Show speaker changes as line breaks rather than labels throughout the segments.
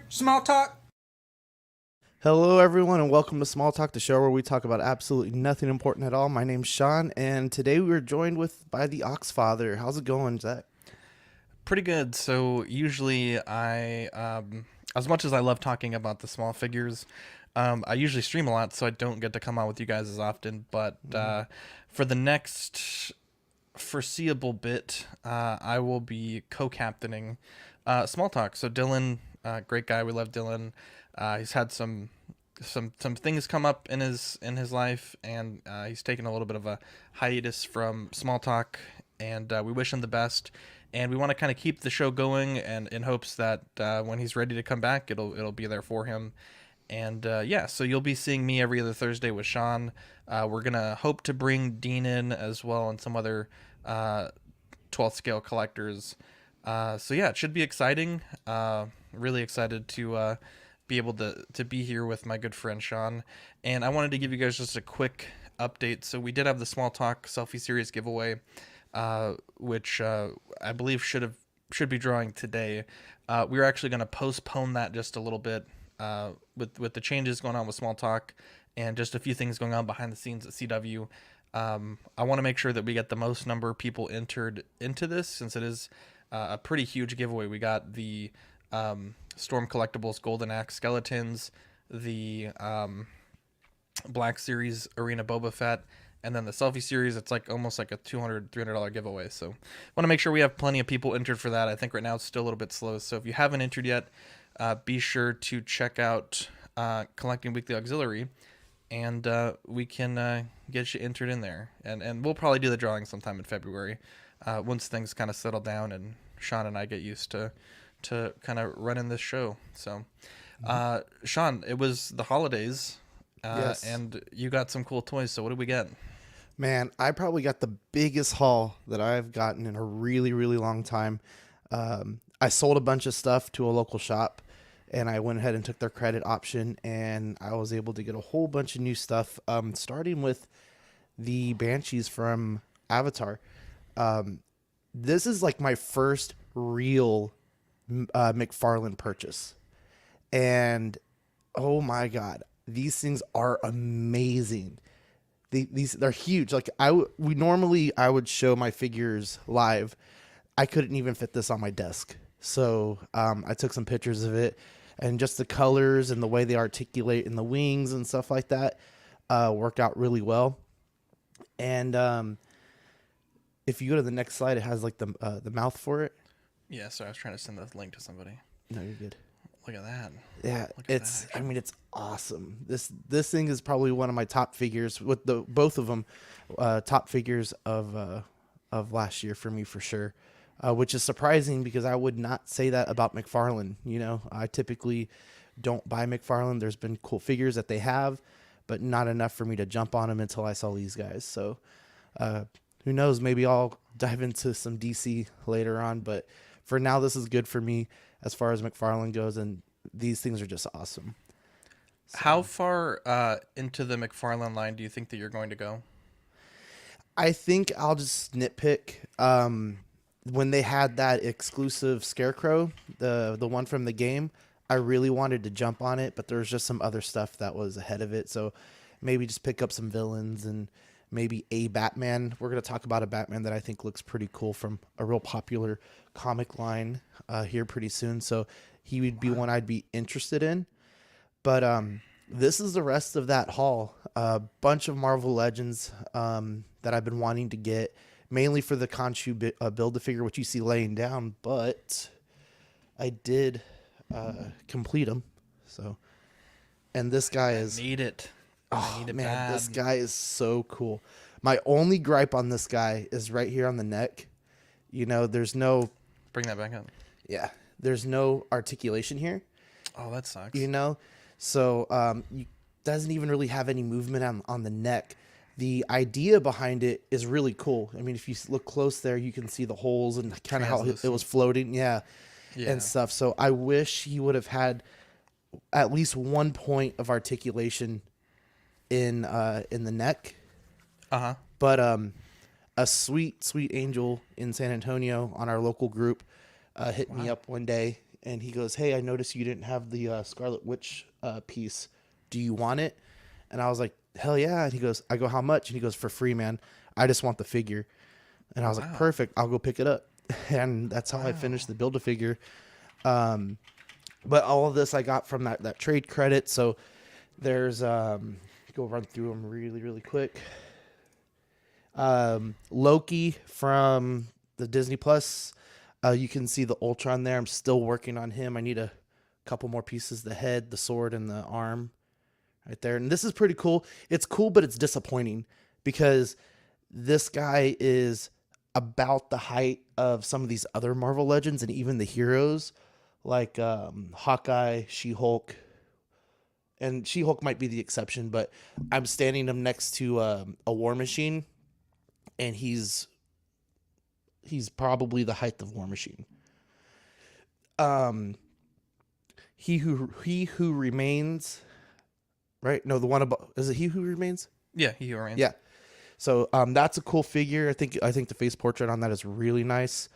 Small talk.
Hello, everyone, and welcome to Small Talk, the show where we talk about absolutely nothing important at all. My name's Sean, and today we are joined by the Oxfather. How's it going, Zach?
Pretty good. So usually as much as I love talking about the small figures, I usually stream a lot, so I don't get to come out with you guys as often. But for the next foreseeable bit, I will be co-captaining Small Talk. So Dylan, great guy. We love Dylan. He's had some things come up in his life, and he's taken a little bit of a hiatus from Small Talk, and we wish him the best. And we want to kind of keep the show going, and in hopes that when he's ready to come back, it'll be there for him. And yeah, so you'll be seeing me every other Thursday with Sean. We're gonna hope to bring Dean in as well, and some other 12th scale collectors. So yeah, it should be exciting. Really excited to be able to be here with my good friend Sean. And I wanted to give you guys just a quick update. So we did have the Small Talk Selfie Series giveaway, which I believe should be drawing today. We were actually going to postpone that just a little bit with the changes going on with Small Talk and just a few things going on behind the scenes at CW. I want to make sure that we get the most number of people entered into this, since it is a pretty huge giveaway. We got the Storm Collectibles Golden Axe skeletons, the Black Series Arena Boba Fett, and then the Selfie Series. It's like almost like a $200-$300 giveaway. So want to make sure we have plenty of people entered for that. I think right now it's still a little bit slow. So if you haven't entered yet, be sure to check out Collecting Weekly Auxiliary, and we can get you entered in there. And we'll probably do the drawing sometime in February, once things kind of settle down and Sean and I get used to kind of running this show. So Sean, it was the holidays,
Yes.
and you got some cool toys. So what did we get?
Man, I probably got the biggest haul that I've gotten in a really, really long time. I sold a bunch of stuff to a local shop, and I went ahead and took their credit option, and I was able to get a whole bunch of new stuff, starting with the Banshees from Avatar. This is like my first real McFarland purchase, and oh my god, these things are amazing. They're huge. Like I would show my figures live. I couldn't even fit this on my desk, so I took some pictures of it, and just the colors and the way they articulate in the wings and stuff like that worked out really well. And if you go to the next slide, it has like the mouth for it.
Yeah, so I was trying to send the link to somebody.
No, you're good.
Look at that.
Yeah,
Look at
it's.
that.
I mean, it's awesome. This thing is probably one of my top figures, with both of them top figures of last year for me for sure. Which is surprising because I would not say that about McFarland. You know, I typically don't buy McFarland. There's been cool figures that they have, but not enough for me to jump on them until I saw these guys. So who knows? Maybe I'll dive into some DC later on, but for now, this is good for me as far as McFarland goes, and these things are just awesome. So,
How far into the McFarland line do you think that you're going to go?
I think I'll just nitpick. When they had that exclusive Scarecrow, the one from the game, I really wanted to jump on it, but there was just some other stuff that was ahead of it. So maybe just pick up some villains and maybe a Batman. We're going to talk about a Batman that I think looks pretty cool from a real popular comic line here pretty soon. So he would be one I'd be interested in. But this is the rest of that haul. A bunch of Marvel Legends that I've been wanting to get, mainly for the Khonshu Build-A-Figure, which you see laying down. But I did complete them. So, and this guy is...
Need it.
Oh,
need it
man,
bad.
this guy is so cool. My only gripe on this guy is right here on the neck. You know, there's no...
Bring that back up.
Yeah, there's no articulation here.
Oh, that sucks.
You know? So, doesn't even really have any movement on the neck. The idea behind it is really cool. I mean, if you look close there, you can see the holes and kind of how it was floating. Yeah. And stuff. So I wish he would have had at least 1 point of articulation in the neck.
Uh-huh.
But a sweet angel in San Antonio on our local group hit me up one day, and he goes, "Hey, I noticed you didn't have the Scarlet Witch piece. Do you want it?" And I was like, "Hell yeah!" And he goes, "I go, how much?" And he goes, "For free, man. I just want the figure." And I was like,
Wow.
"Perfect. I'll go pick it up." And that's how I finished the Build-A-Figure. But all of this I got from that trade credit. So there's go run through them really, really quick. Loki from the Disney Plus. You can see the Ultron there. I'm still working on him. I need a couple more pieces: the head, the sword, and the arm right there. And this is pretty cool. It's cool, but it's disappointing because this guy is about the height of some of these other Marvel Legends and even the heroes like Hawkeye, She-Hulk. And She-Hulk might be the exception, but I'm standing him next to a War Machine, and he's probably the height of War Machine. He who remains, right? No, the one above, is it He Who Remains?
Yeah, he remains.
Yeah. So that's a cool figure. I think the face portrait on that is really nice.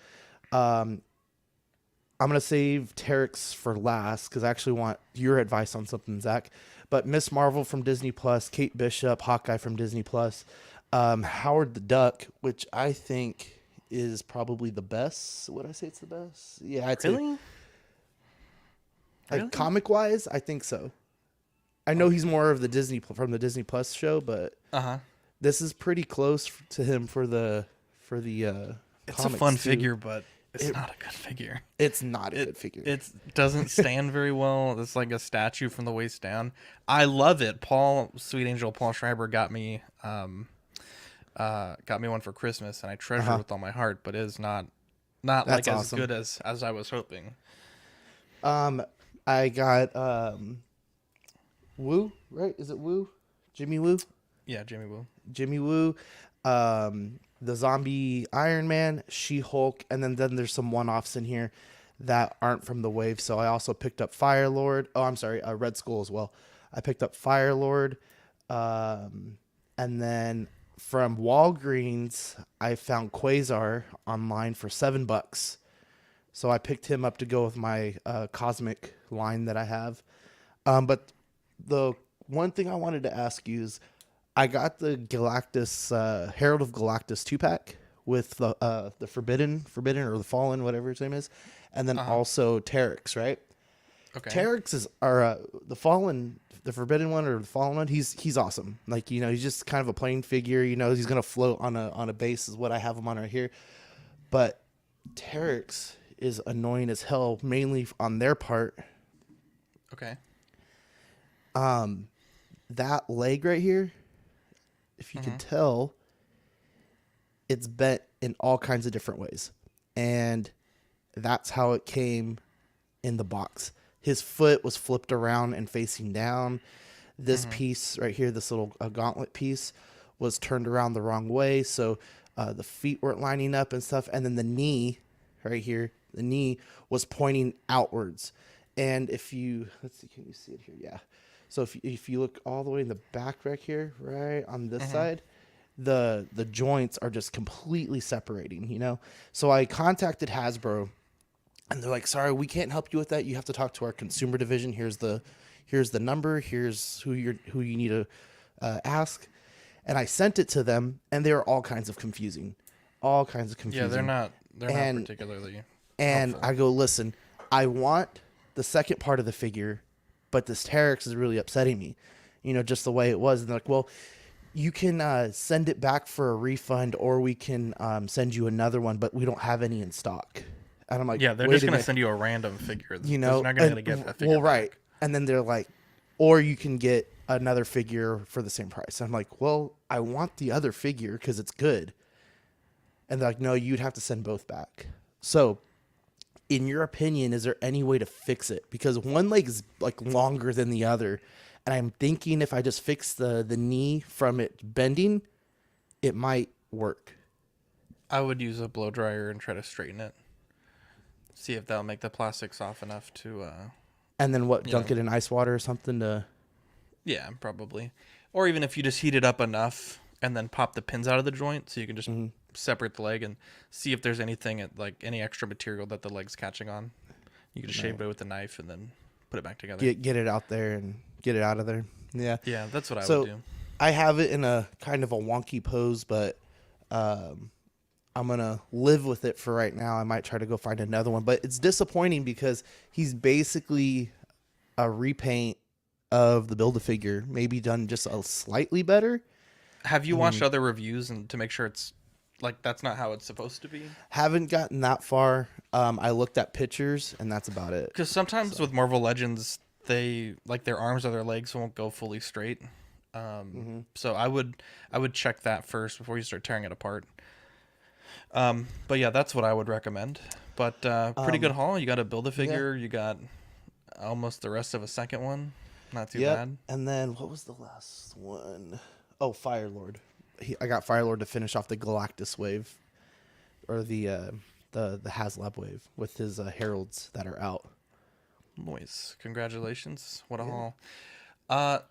I'm gonna save Terex for last because I actually want your advice on something, Zach. But Miss Marvel from Disney Plus, Kate Bishop, Hawkeye from Disney Plus, Howard the Duck, which I think is probably the best. Would I say it's the best? Yeah, I'd say.
Really?
Like comic wise, I think so. I know he's more of the from the Disney Plus show, but this is pretty close to him for the
It's a fun figure, but it's not a good figure.
It's not a good figure.
It doesn't stand very well. It's like a statue from the waist down. I love it. Sweet Angel Paul Schreiber got me one for Christmas, and I treasure it with all my heart. But it is not
That's
like
awesome.
as good as I was hoping.
I got Woo, right? Is it Woo? Jimmy Woo?
Yeah, Jimmy Woo.
Jimmy Woo. The zombie Iron Man, She-Hulk, and then there's some one-offs in here that aren't from the wave. So I also picked up Fire Lord. Oh, I'm sorry, Red Skull as well. I picked up Fire Lord. And then from Walgreens, I found Quasar online for $7. So I picked him up to go with my cosmic line that I have. But the one thing I wanted to ask you is, I got the Galactus Herald of Galactus 2-pack with the Forbidden or the Fallen, whatever his name is, and then also Terex, right?
Okay.
Terex is the Fallen, the Forbidden one or the Fallen one. He's awesome. Like, he's just kind of a plain figure. He's gonna float on a base is what I have him on right here. But Terex is annoying as hell, mainly on their part.
Okay.
That leg right here, if you can tell, it's bent in all kinds of different ways. And that's how it came in the box. His foot was flipped around and facing down. This piece right here, this little gauntlet piece, was turned around the wrong way. So the feet weren't lining up and stuff. And then the knee right here, the knee was pointing outwards. And if you, let's see, can you see it here? Yeah. So if you look all the way in the back right here, right on this side, the joints are just completely separating, So I contacted Hasbro, and they're like, "Sorry, we can't help you with that. You have to talk to our consumer division. Here's the number. Here's who you need to ask." And I sent it to them, and they were all kinds of confusing. Yeah,
they're not particularly.
And
helpful.
I go, "Listen, I want the second part of the figure, but this Terex is really upsetting me, just the way it was." And they're like, "Well, you can send it back for a refund, or we can send you another one, but we don't have any in stock." And I'm like,
Yeah, they're
"Wait
just
a
going to
minute."
send you a random figure.
They're
not going to get a figure.
Well, right.
back.
And then they're like, "Or you can get another figure for the same price." I'm like, "Well, I want the other figure because it's good." And they're like, "No, you'd have to send both back." So, in your opinion, is there any way to fix it? Because one leg is like longer than the other, and I'm thinking if I just fix the knee from it bending, it might work.
I would use a blow dryer and try to straighten it. See if that'll make the plastic soft enough to.
And then what? Dunk it in ice water or something to.
Yeah, probably. Or even if you just heat it up enough and then pop the pins out of the joint, so you can just separate the leg and see if there's anything like any extra material that the leg's catching on. You could just shave it with a knife and then put it back together.
Get it out there and get it out of there. Yeah.
Yeah, that's what I
So
would do.
I have it in a kind of a wonky pose, but I'm going to live with it for right now. I might try to go find another one, but it's disappointing because he's basically a repaint of the Build-A-Figure, maybe done just a slightly better.
Have you watched other reviews and to make sure it's like that's not how it's supposed to be?
Haven't gotten that far. I looked at pictures and that's about it.
Because sometimes with Marvel Legends, they like their arms or their legs won't go fully straight. So I would check that first before you start tearing it apart. But yeah, that's what I would recommend. But pretty good haul. You got a Build-A-Figure. You got almost the rest of a second one. Not too bad. And
then what was the last one? Oh, Firelord. I got Firelord to finish off the Galactus wave, or the HasLab wave with his heralds that are out.
Nice. Congratulations. What a haul.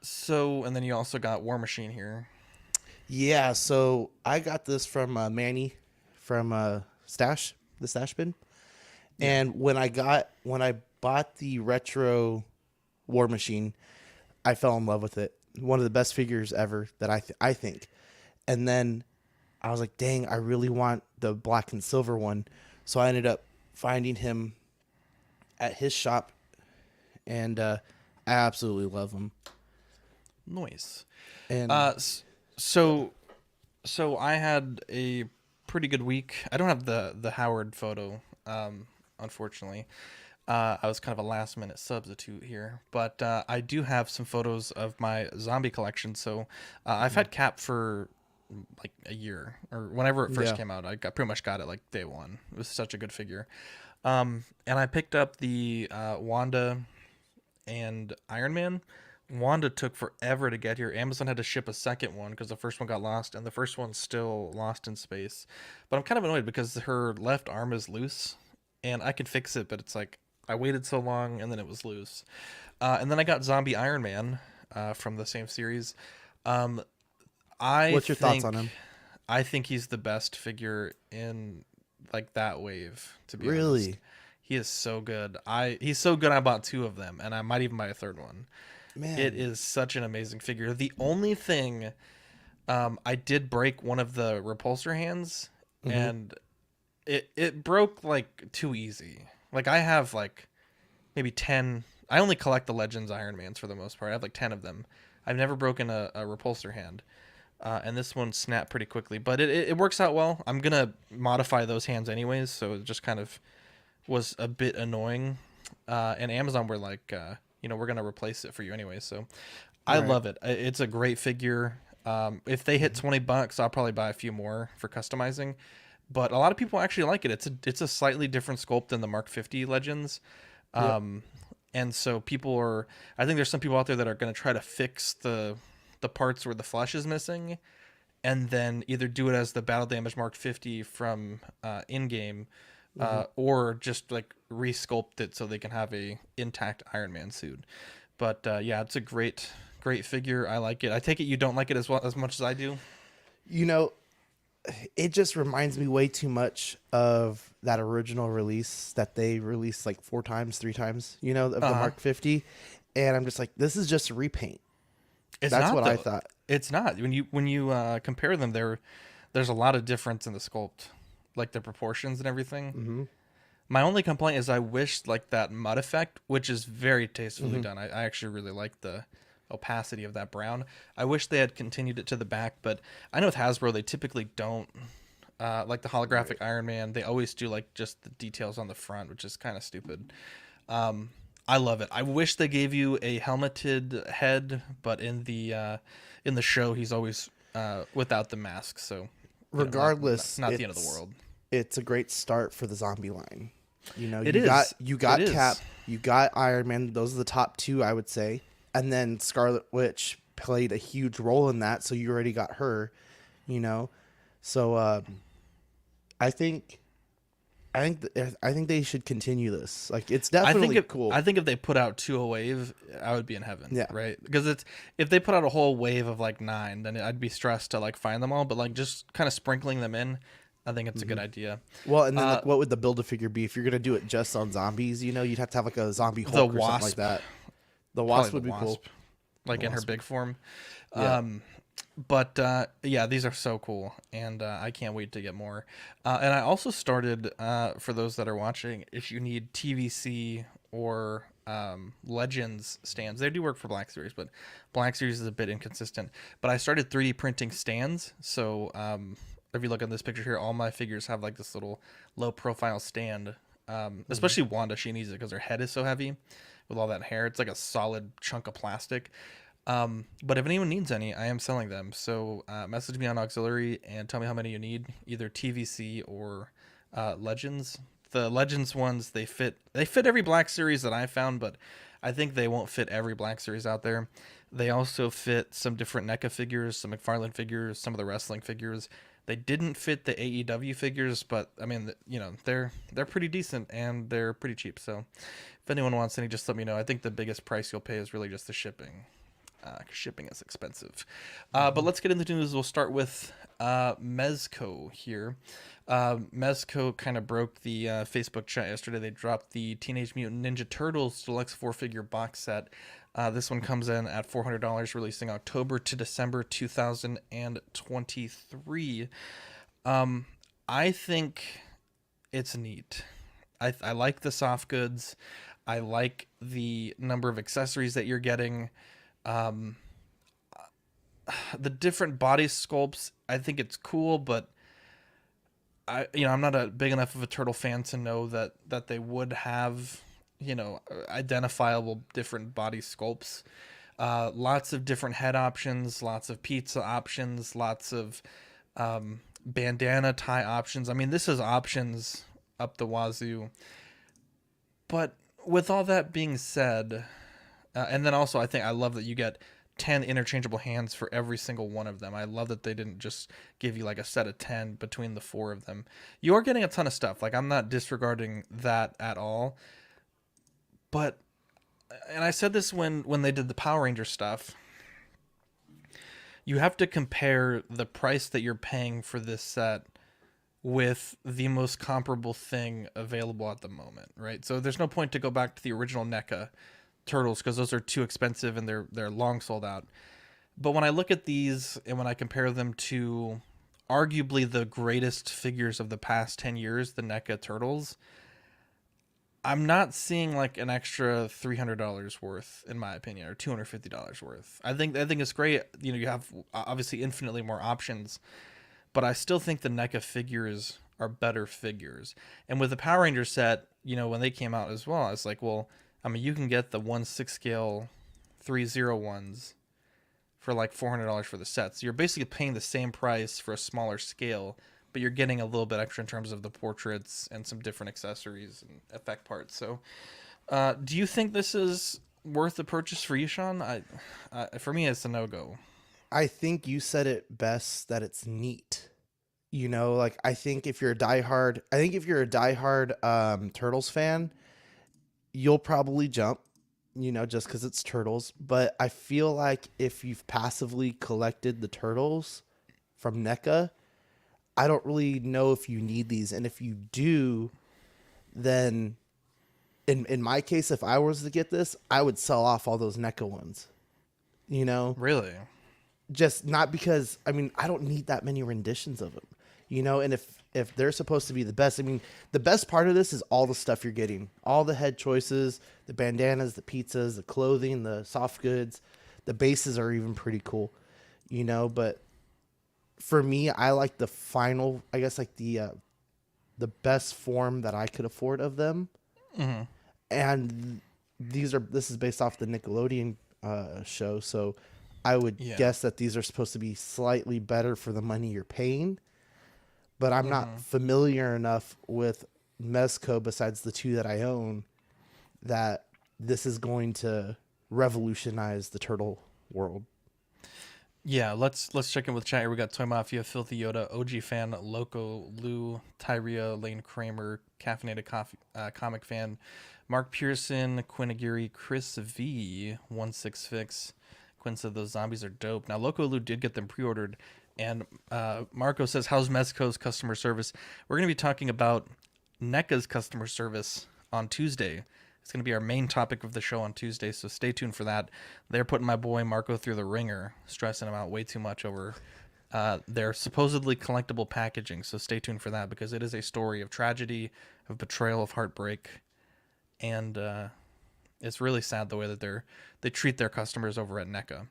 So, and then you also got War Machine here.
Yeah, so I got this from Manny from the Stash Bin. And when I bought the retro War Machine, I fell in love with it. One of the best figures ever that I think. And then I was like, dang, I really want the black and silver one. So I ended up finding him at his shop, and I absolutely love him.
Nice.
And
so I had a pretty good week. I don't have the Howard photo, unfortunately. I was kind of a last minute substitute here, but I do have some photos of my zombie collection. So I've had Cap for like a year or whenever it first came out. I pretty much got it like day one. It was such a good figure. And I picked up the Wanda and Iron Man. Wanda took forever to get here. Amazon had to ship a second one because the first one got lost, and the first one's still lost in space. But I'm kind of annoyed because her left arm is loose, and I could fix it, but it's like I waited so long, and then it was loose. And then I got Zombie Iron Man from the same series.
What's your thoughts on him?
I think he's the best figure in like that wave, to be
Really?
honest. He is so good. He's so good I bought two of them, and I might even buy a third one.
Man.
It is such an amazing figure. The only thing, I did break one of the repulsor hands, and it broke like too easy. Like I have like maybe 10. I only collect the Legends Iron Mans for the most part. I have like 10 of them. I've never broken a repulsor hand, and this one snapped pretty quickly. But it works out well. I'm gonna modify those hands anyways, so it just kind of was a bit annoying. And Amazon were like, we're going to replace it for you anyway. So I love it. It's a great figure. If they hit $20, I'll probably buy a few more for customizing. But a lot of people actually like it. It's a slightly different sculpt than the Mark 50 Legends. And so I think there's some people out there that are going to try to fix the parts where the flesh is missing, and then either do it as the Battle Damage Mark 50 from in-game, or just like resculpt it so they can have a intact Iron Man suit. But it's a great figure. I like it. I take it you don't like it as much as I do.
It just reminds me way too much of that original release that they released like 3 times, of the Mark 50, and I'm just like, this is just a repaint. That's what I thought.
It's not. When you compare them, there's a lot of difference in the sculpt, like the proportions and everything. My only complaint is I wish like that mud effect, which is very tastefully done. I actually really like the opacity of that brown. I wish they had continued it to the back, but I know with Hasbro they typically don't like the holographic Iron Man. They always do like just the details on the front, which is kind of stupid. I love it. I wish they gave you a helmeted head, but in the show he's always without the mask. So
regardless,
not the end of the world.
It's a great start for the zombie line. You got Cap, you got Iron Man. Those are the top 2, I would say. And then Scarlet Witch played a huge role in that, so you already got her, So I think they should continue this. Like, it's definitely cool.
I think if they put out 2 a wave, I would be in heaven.
Yeah.
Right. Because if they put out a whole wave of like 9, then I'd be stressed to like find them all. But like just kind of sprinkling them in, I think it's a good idea.
Well, and then
Uh,
like, what would the Build-A-Figure be if you're gonna do it just on zombies? You know, you'd have to have like a zombie
the
Hulk or something like
Wasp,
that. The
probably
Wasp
the
would be cool.
Wasp, like
The
in her
Wasp.
big form.
Yeah.
Um, but yeah, these are so cool, and I can't wait to get more. And I also started, for those that are watching, if you need TVC or Legends stands, they do work for Black Series, but Black Series is a bit inconsistent. But I started 3D printing stands, so if you look at this picture here, all my figures have like this little low profile stand. Especially Wanda, she needs it because her head is so heavy with all that hair. It's like a solid chunk of plastic. But if anyone needs any, I am selling them. So message me on Auxiliary and tell me how many you need, either TVC or Legends. The Legends ones, they fit every Black Series that I found, but I think they won't fit every Black Series out there. They also fit some different NECA figures, some McFarland figures, some of the wrestling figures. They didn't fit the AEW figures, but I mean, they're pretty decent and they're pretty cheap. So if anyone wants any, just let me know. I think the biggest price you'll pay is really just the shipping. 'Cause shipping is expensive. But let's get into the news. We'll start with Mezco here. Mezco kind of broke the Facebook chat yesterday. They dropped the Teenage Mutant Ninja Turtles Deluxe 4-figure box set. This one comes in at $400, releasing October to December 2023. I think it's neat. I like the soft goods. I like the number of accessories that you're getting. Um, the different body sculpts, I think it's cool, but I'm not a big enough of a turtle fan to know that they would have, identifiable different body sculpts. Lots of different head options, lots of pizza options, lots of bandana tie options. I mean, this is options up the wazoo. But with all that being said, and then also, I love that you get 10 interchangeable hands for every single one of them. I love that they didn't just give you like a set of 10 between the 4 of them. You are getting a ton of stuff. Like, I'm not disregarding that at all. But, and I said this when they did the Power Ranger stuff, you have to compare the price that you're paying for this set with the most comparable thing available at the moment, right? So there's no point to go back to the original NECA Turtles because those are too expensive and they're long sold out. But when I look at these and when I compare them to arguably the greatest figures of the past 10 years, the NECA Turtles, I'm not seeing like an extra $300 worth, in my opinion, or $250 worth. I think it's great. You have obviously infinitely more options, but I still think the NECA figures are better figures. And with the Power Ranger set, when they came out as well, it's like, well, I mean, you can get the 1/6 scale 301s for like $400 for the set. So you're basically paying the same price for a smaller scale, but you're getting a little bit extra in terms of the portraits and some different accessories and effect parts. So do you think this is worth the purchase for you, Sean? For me, it's a no-go.
I think you said it best that it's neat. Like I think if you're a diehard Turtles fan, you'll probably jump, just because it's Turtles. But I feel like if you've passively collected the Turtles from NECA, I don't really know if you need these. And if you do, then in my case, if I was to get this, I would sell off all those NECA ones.
Really?
Just not because, I mean, I don't need that many renditions of them. And if they're supposed to be the best, I mean, the best part of this is all the stuff you're getting. All the head choices, the bandanas, the pizzas, the clothing, the soft goods. The bases are even pretty cool, but for me, I like the final, I guess, like the best form that I could afford of them.
Mm-hmm.
And this is based off the Nickelodeon show, so I would guess that these are supposed to be slightly better for the money you're paying. But I'm not familiar enough with Mezco besides the 2 that I own that this is going to revolutionize the turtle world.
Yeah, let's check in with chat here. We got Toy Mafia, Filthy Yoda, OG Fan, Loco, Lou, Tyria, Lane Kramer, Caffeinated Comic Fan, Mark Pearson, Quinn Aguirre, Chris V, 166. Quinn said those zombies are dope. Now, Loco Lou did get them pre-ordered. And Marco says, how's Mezco's customer service? We're going to be talking about NECA's customer service on Tuesday. It's going to be our main topic of the show on Tuesday, so stay tuned for that. They're putting my boy Marco through the ringer, stressing him out way too much over their supposedly collectible packaging. So stay tuned for that, because it is a story of tragedy, of betrayal, of heartbreak, and it's really sad the way that they treat their customers over at NECA.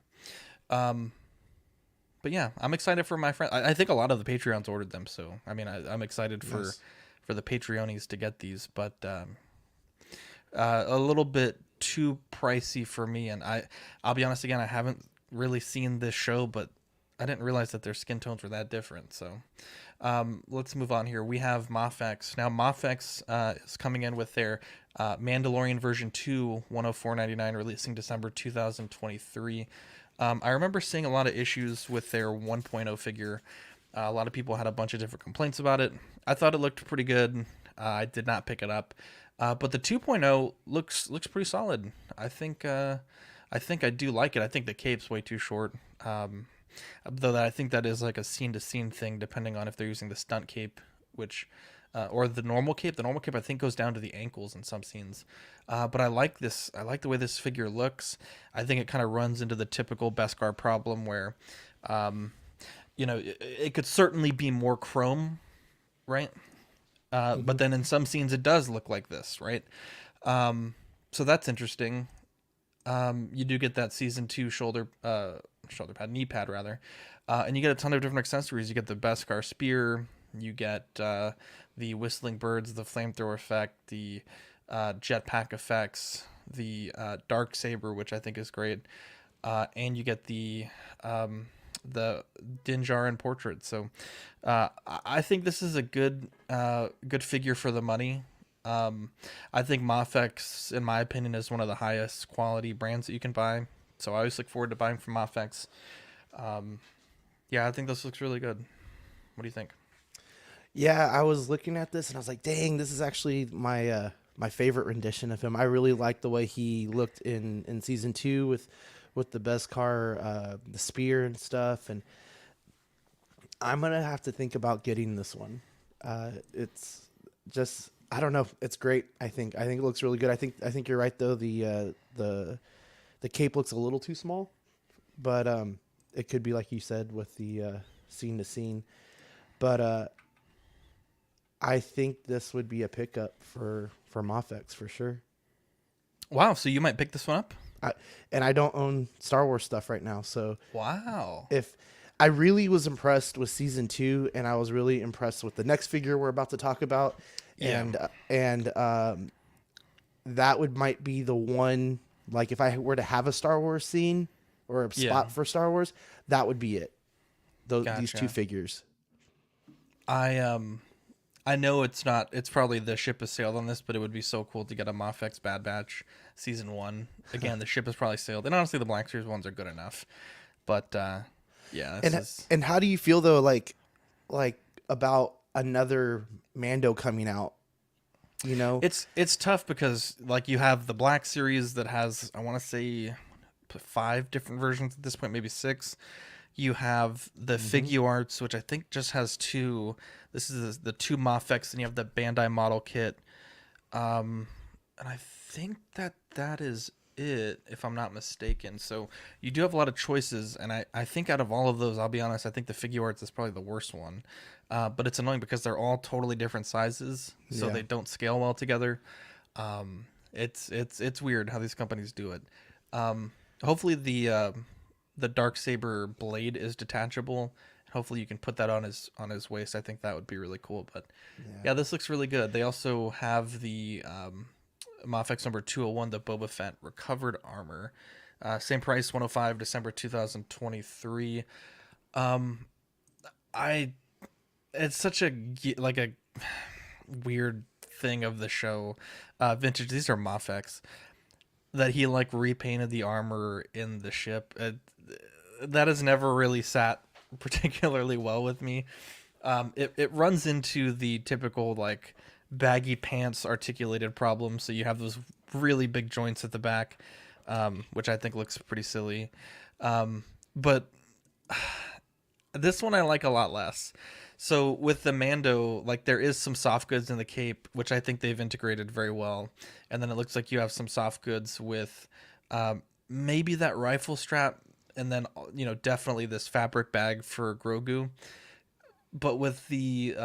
But yeah, I'm excited for my friend. I think a lot of the Patreons ordered them, so I mean, I'm excited for the Patreonies to get these, but a little bit too pricey for me. And I'll be honest again, I haven't really seen this show, but I didn't realize that their skin tones were that different. So let's move on here. We have Mafex. Now Mafex is coming in with their Mandalorian version 2, $104.99, releasing December 2023. I remember seeing a lot of issues with their 1.0 figure. A lot of people had a bunch of different complaints about it. I thought it looked pretty good. I did not pick it up. But the 2.0 looks pretty solid. I think I do like it. I think the cape's way too short. Though I think that is like a scene to scene thing, depending on if they're using the stunt cape, which or the normal cape. The normal cape I think goes down to the ankles in some scenes. But I like this. I like the way this figure looks. I think it kind of runs into the typical Beskar problem where, it could certainly be more chrome, right? But then in some scenes it does look like this, right? So that's interesting. You do get that season 2 shoulder pad, knee pad rather, and you get a ton of different accessories. You get the Beskar spear, you get the whistling birds, the flamethrower effect, the jetpack effects, the dark saber, which I think is great, and you get the Din Djarin portrait. So I think this is a good figure for the money. I think Mafex, in my opinion, is one of the highest quality brands that you can buy. So I always look forward to buying from Mafex. Yeah, I think this looks really good. What do you think?
Yeah, I was looking at this and I was like, dang, this is actually my my favorite rendition of him. I really like the way he looked in season 2 with the Beskar, the spear and stuff. And I'm gonna have to think about getting this one. It's just, I don't know. It's great. I think it looks really good. I think you're right though. The cape looks a little too small, but it could be like you said with the scene to scene. But I think this would be a pickup for Mafex for sure.
Wow, so you might pick this one up?
And I don't own Star Wars stuff right now, so
wow.
If I really was impressed with season 2, and I was really impressed with the next figure we're about to talk about, and that might be the one. Like if I were to have a Star Wars scene or a spot for Star Wars, that would be it. These 2 figures.
I know it's probably the ship has sailed on this, but it would be so cool to get a Mafex Bad Batch season 1. Again, the ship has probably sailed. And honestly, the Black Series ones are good enough. But yeah.
And how do you feel though, like about another Mando coming out? You know?
It's tough because like you have the Black Series that has, I want to say 5 different versions at this point, maybe 6. You have the Figuarts, which I think just has 2. This is the 2 Mafex, and you have the Bandai model kit. And I think that is it, if I'm not mistaken. So you do have a lot of choices, and I think out of all of those, I'll be honest, I think the Figuarts is probably the worst one. But it's annoying because they're all totally different sizes, so they don't scale well together. It's weird how these companies do it. Hopefully the Darksaber blade is detachable. Hopefully you can put that on his waist. I think that would be really cool. But yeah, this looks really good. They also have the Mafex number 201, the Boba Fett recovered armor. Same price, $105, December 2023. It's such a weird thing of the show. Vintage, these are Mafex, that he like repainted the armor in the ship. That has never really sat particularly well with me. It runs into the typical like baggy pants articulated problem. So you have those really big joints at the back, which I think looks pretty silly. But This one I like a lot less. So with the Mando, like there is some soft goods in the cape, which I think they've integrated very well. And then it looks like you have some soft goods with maybe that rifle strap, and then definitely this fabric bag for Grogu. But with the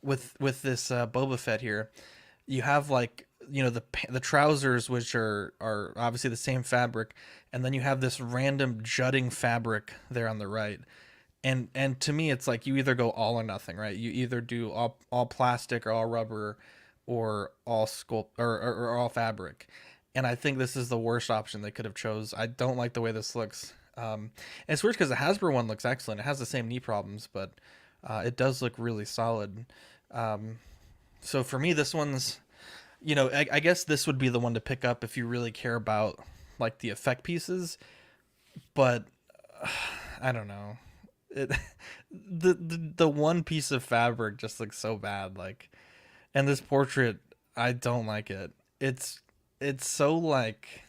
with this Boba Fett here, you have like the trousers, which are obviously the same fabric, and then you have this random jutting fabric there on the right. And to me, it's like you either go all or nothing, right? You either do all plastic or all rubber, or all sculpt or all fabric. And I think this is the worst option they could have chose. I don't like the way this looks. And it's weird because the Hasbro one looks excellent. It has the same knee problems, but it does look really solid. So for me, this one's, I guess this would be the one to pick up if you really care about like the effect pieces. But I don't know. It the one piece of fabric just looks so bad. Like, and this portrait, I don't like it. It's so like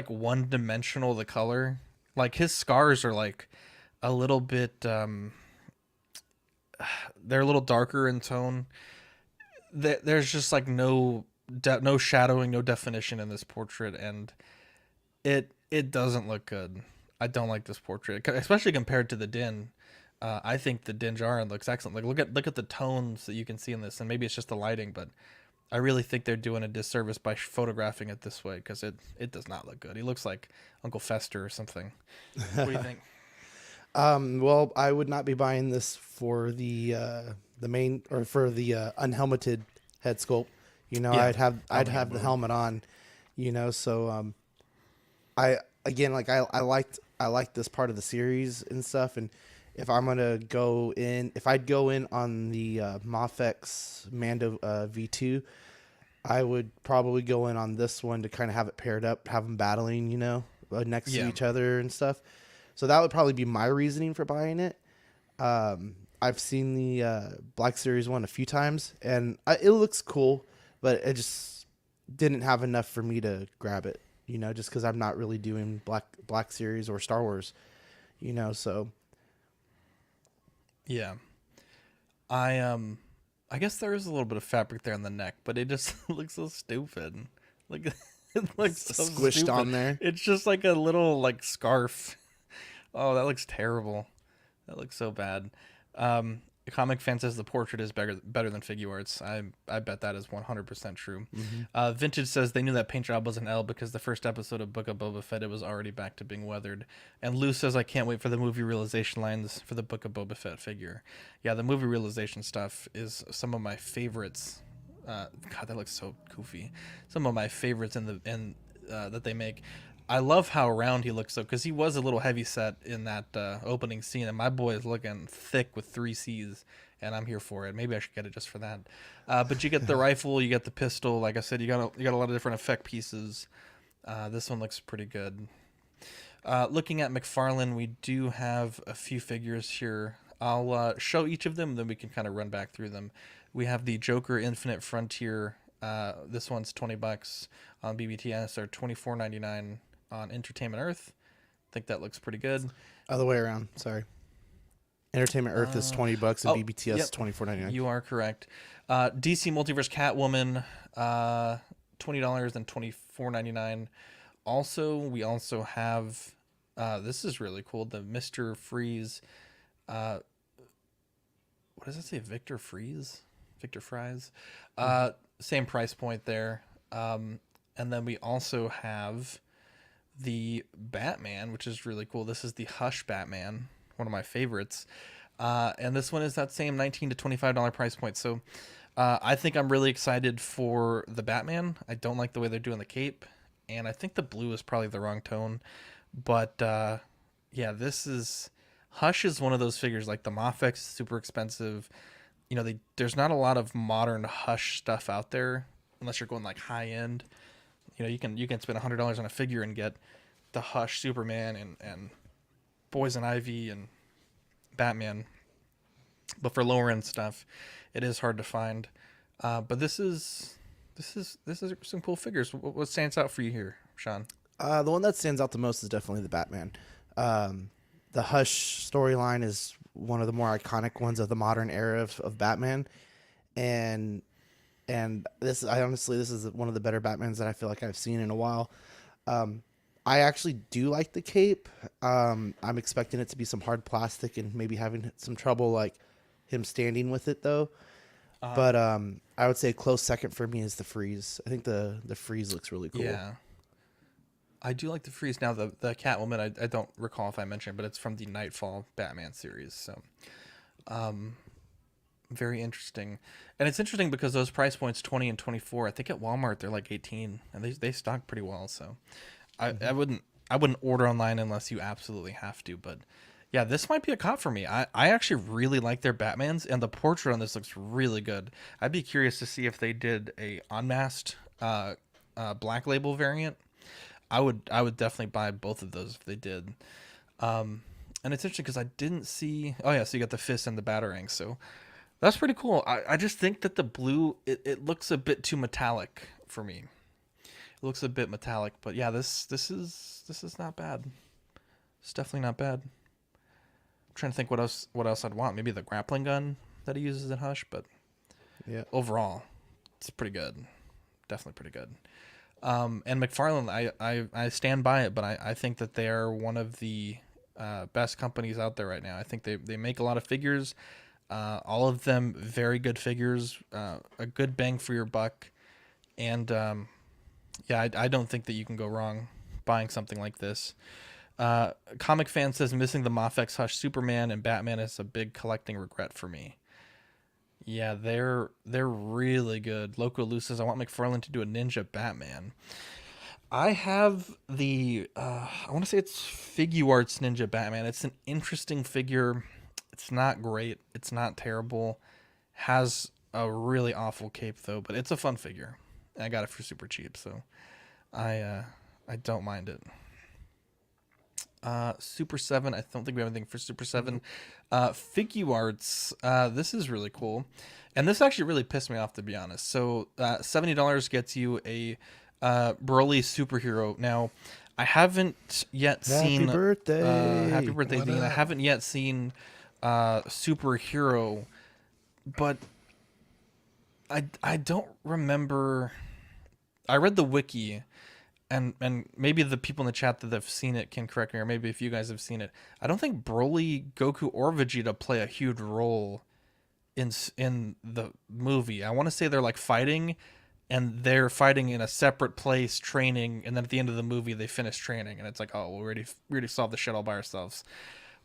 one dimensional, the color. Like his scars are like a little bit they're a little darker in tone. There's just like no shadowing, no definition in this portrait, and it doesn't look good. I don't like this portrait, especially compared to the Din. I think the Din Djarin looks excellent. Like look at the tones that you can see in this, and maybe it's just the lighting, but I really think they're doing a disservice by photographing it this way, because it does not look good. He looks like Uncle Fester or something. What do you think?
Well, I would not be buying this for the main, or for the unhelmeted head sculpt. Yeah, I'd have the helmet on, so I again, like I liked this part of the series and stuff. And if I'm gonna go in, if I'd go in on the Mafex Mando V2, I would probably go in on this one to kind of have it paired up, have them battling, next to each other and stuff. So that would probably be my reasoning for buying it. I've seen the Black Series one a few times, and it looks cool, but it just didn't have enough for me to grab it, just because I'm not really doing Black Series or Star Wars, so.
Yeah. I guess there is a little bit of fabric there on the neck, but it just looks so stupid. Like it looks so
squished
stupid
on there.
It's just like a little like scarf. Oh, that looks terrible. That looks so bad. The comic fan says the portrait is better than figure arts. I bet that is 100% true.
Mm-hmm.
Vintage says they knew that paint job was an L because the first episode of Book of Boba Fett, it was already back to being weathered. And Lou says I can't wait for the movie realization lines for the Book of Boba Fett figure. Yeah, the movie realization stuff is some of my favorites. God, that looks so goofy. Some of my favorites in that they make. I love how round he looks, though, because he was a little heavy set in that opening scene, and my boy is looking thick with 3 C's, and I'm here for it. Maybe I should get it just for that. But you get the rifle, you get the pistol. Like I said, you got a lot of different effect pieces. This one looks pretty good. Looking at McFarland, we do have a few figures here. I'll show each of them, then we can kind of run back through them. We have the Joker Infinite Frontier. This one's $20 on BBTS, or $24.99 on Entertainment Earth. I think that looks pretty good.
Other way around. Sorry. Entertainment Earth is $20 and BBTS is $24.99.
You are correct. DC Multiverse Catwoman, $20 and $24.99. We also have this is really cool. The Mr. Freeze. What does it say? Victor Freeze? Victor Fries. Same price point there. And then we also have the Batman, which is really cool. This is the Hush Batman, one of my favorites. And this one is that same $19 to $25 price point. So I think I'm really excited for the Batman. I don't like the way they're doing the cape, and I think the blue is probably the wrong tone. But yeah, Hush is one of those figures, like the Mafex, super expensive. There's not a lot of modern Hush stuff out there unless you're going like high end. You can spend $100 on a figure and get the Hush Superman and Poison Ivy and Batman. But for lower end stuff, it is hard to find. But this is some cool figures. What stands out for you here, Sean?
The one that stands out the most is definitely the Batman. The Hush storyline is one of the more iconic ones of the modern era of Batman, and I honestly, this is one of the better Batmans that I feel like I've seen in a while. I actually do like the cape. I'm expecting it to be some hard plastic and maybe having some trouble like him standing with it though. But I would say a close second for me is the Freeze. I think the Freeze looks really cool.
Yeah. I do like the Freeze. Now, the Catwoman, I don't recall if I mentioned, but it's from the Nightfall Batman series. So, very interesting. And it's interesting because those price points, 20 and 24, I think at Walmart, they're like 18. And they stock pretty well. So, I wouldn't order online unless you absolutely have to. But, yeah, this might be a cop for me. I actually really like their Batmans. And the portrait on this looks really good. I'd be curious to see if they did a unmasked Black Label variant. I would definitely buy both of those if they did. And it's interesting because I didn't see... Oh, yeah, so you got the fist and the Batarang. So that's pretty cool. I just think that the blue, it looks a bit too metallic for me. It looks a bit metallic. But, yeah, this is not bad. It's definitely not bad. I'm trying to think what else I'd want. Maybe the grappling gun that he uses in Hush. But
Yeah.
overall, it's pretty good. Definitely pretty good. And McFarland, I stand by it, but I think that they are one of the best companies out there right now. I think they make a lot of figures, all of them very good figures, a good bang for your buck, and yeah, I don't think that you can go wrong buying something like this. Comic Fan says missing the Mafex Hush Superman and Batman is a big collecting regret for me. Yeah, they're really good. Loco Lou says, I want McFarland to do a Ninja Batman. I have the, I want to say it's Figuarts Ninja Batman. It's an interesting figure. It's not great. It's not terrible. Has a really awful cape, though, but it's a fun figure. I got it for super cheap, so I don't mind it. Super 7, I don't think we have anything for Super 7. Figuarts, this is really cool. And this actually really pissed me off, to be honest. So, $70 gets you a Broly superhero. Now, I haven't yet seen...
Happy birthday!
Happy birthday, Dean. I haven't yet seen superhero, but I don't remember... I read the wiki... And maybe the people in the chat that have seen it can correct me, or maybe if you guys have seen it. I don't think Broly, Goku, or Vegeta play a huge role in the movie. I want to say they're like fighting, and they're fighting in a separate place, training, and then at the end of the movie they finish training, and it's like, oh, we already solved the shit all by ourselves.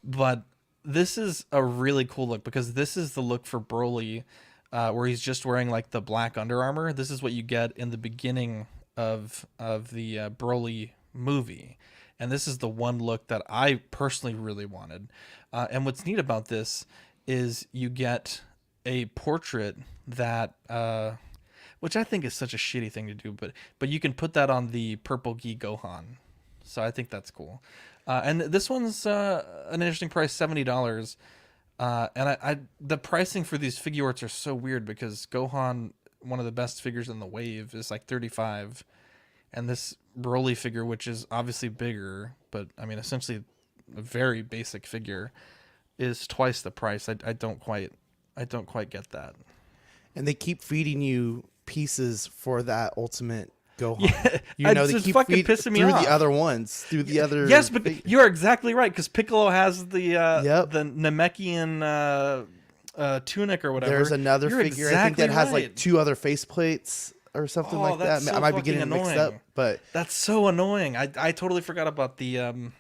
But this is a really cool look because this is the look for Broly, where he's just wearing like the black Under Armour. This is what you get in the beginning of the Broly movie, and this is the one look that I personally really wanted. And what's neat about this is you get a portrait that which I think is such a shitty thing to do, but you can put that on the purple Gi Gohan, so I think that's cool. And this one's an interesting price, $70. And I the pricing for these figuarts are so weird because Gohan, one of the best figures in the wave, is like $35, and this Broly figure, which is obviously bigger, but I mean essentially a very basic figure, is twice the price. I don't quite get that.
And they keep feeding you pieces for that ultimate Gohan.
Yeah,
you know, they
it's
keep
fucking pissing me
through
off.
the other ones, through the other.
Yes, but you're exactly right because Piccolo has the the Namekian tunic or whatever.
There's another
You're
figure I think that has
right.
like 2 other faceplates or something like that.
So
I might be
fucking
getting it mixed
annoying.
up, but
That's so annoying. I totally forgot about the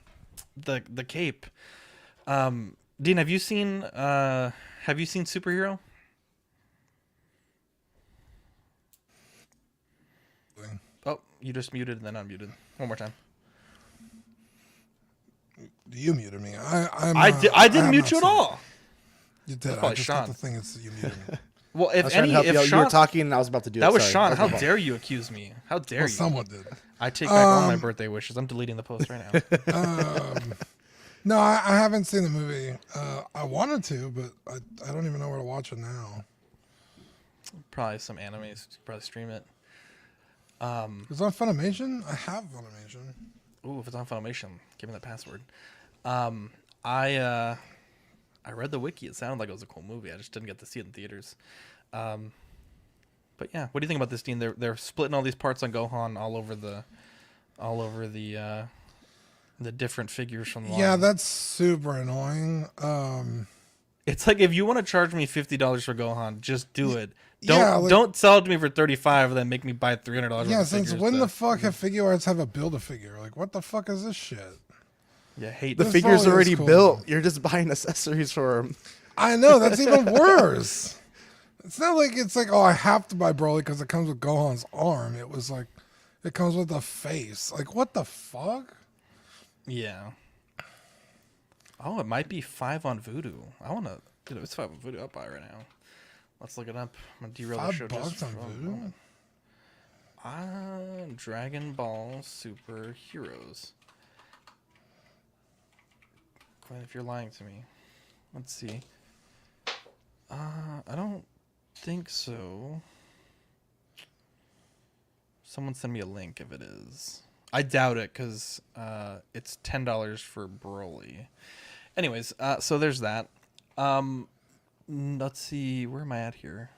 cape. Dean, have you seen Superhero? Oh, you just muted and then unmuted. One more time.
You muted me.
I didn't mute you at all.
You did.
Probably
I just
Sean.
thought the thing is you muted me.
Well,
I was trying to help you out. You were talking and I was about to do it.
That was
Sorry.
Sean.
That's
How
my fault.
dare you accuse me? How dare you?
Someone did.
I take back all my birthday wishes. I'm deleting the post right now.
No, I haven't seen the movie. I wanted to, but I don't even know where to watch it now.
Probably some animes. Probably stream it.
Is it on Funimation? I have Funimation.
Ooh, if it's on Funimation, give me that password. I read the wiki. It sounded like it was a cool movie. I just didn't get to see it in theaters. But yeah, what do you think about this, Dean? They're splitting all these parts on Gohan all over the different figures from the
Yeah,
line.
that's super annoying.
It's like, if you want to charge me $50 for Gohan, just do it.
yeah, like-
Don't sell it to me for $35 and then make me buy $300
Yeah,
worth of
since
figures.
when the fuck have figure arts have a Build-A-Figure? Like, what the fuck is this shit?
Yeah, hate
The
This
figure's
probably is
already
cool.
built. You're just buying accessories for them.
I know, that's even worse. It's not like it's like, oh, I have to buy Broly because it comes with Gohan's arm. It was like, it comes with the face. Like, what the fuck?
Yeah. Oh, it might be 5 on Voodoo. I want to. Dude, it's 5 on Voodoo. I'll buy it right now. Let's look it up. I'm gonna derail the show
$5
just
on
for a
Voodoo?
moment. Dragon Ball Super Heroes. Glenn, if you're lying to me, let's see. I don't think so. Someone send me a link if it is. I doubt it because it's $10 for Broly. Anyways, so there's that. Let's see, where am I at here?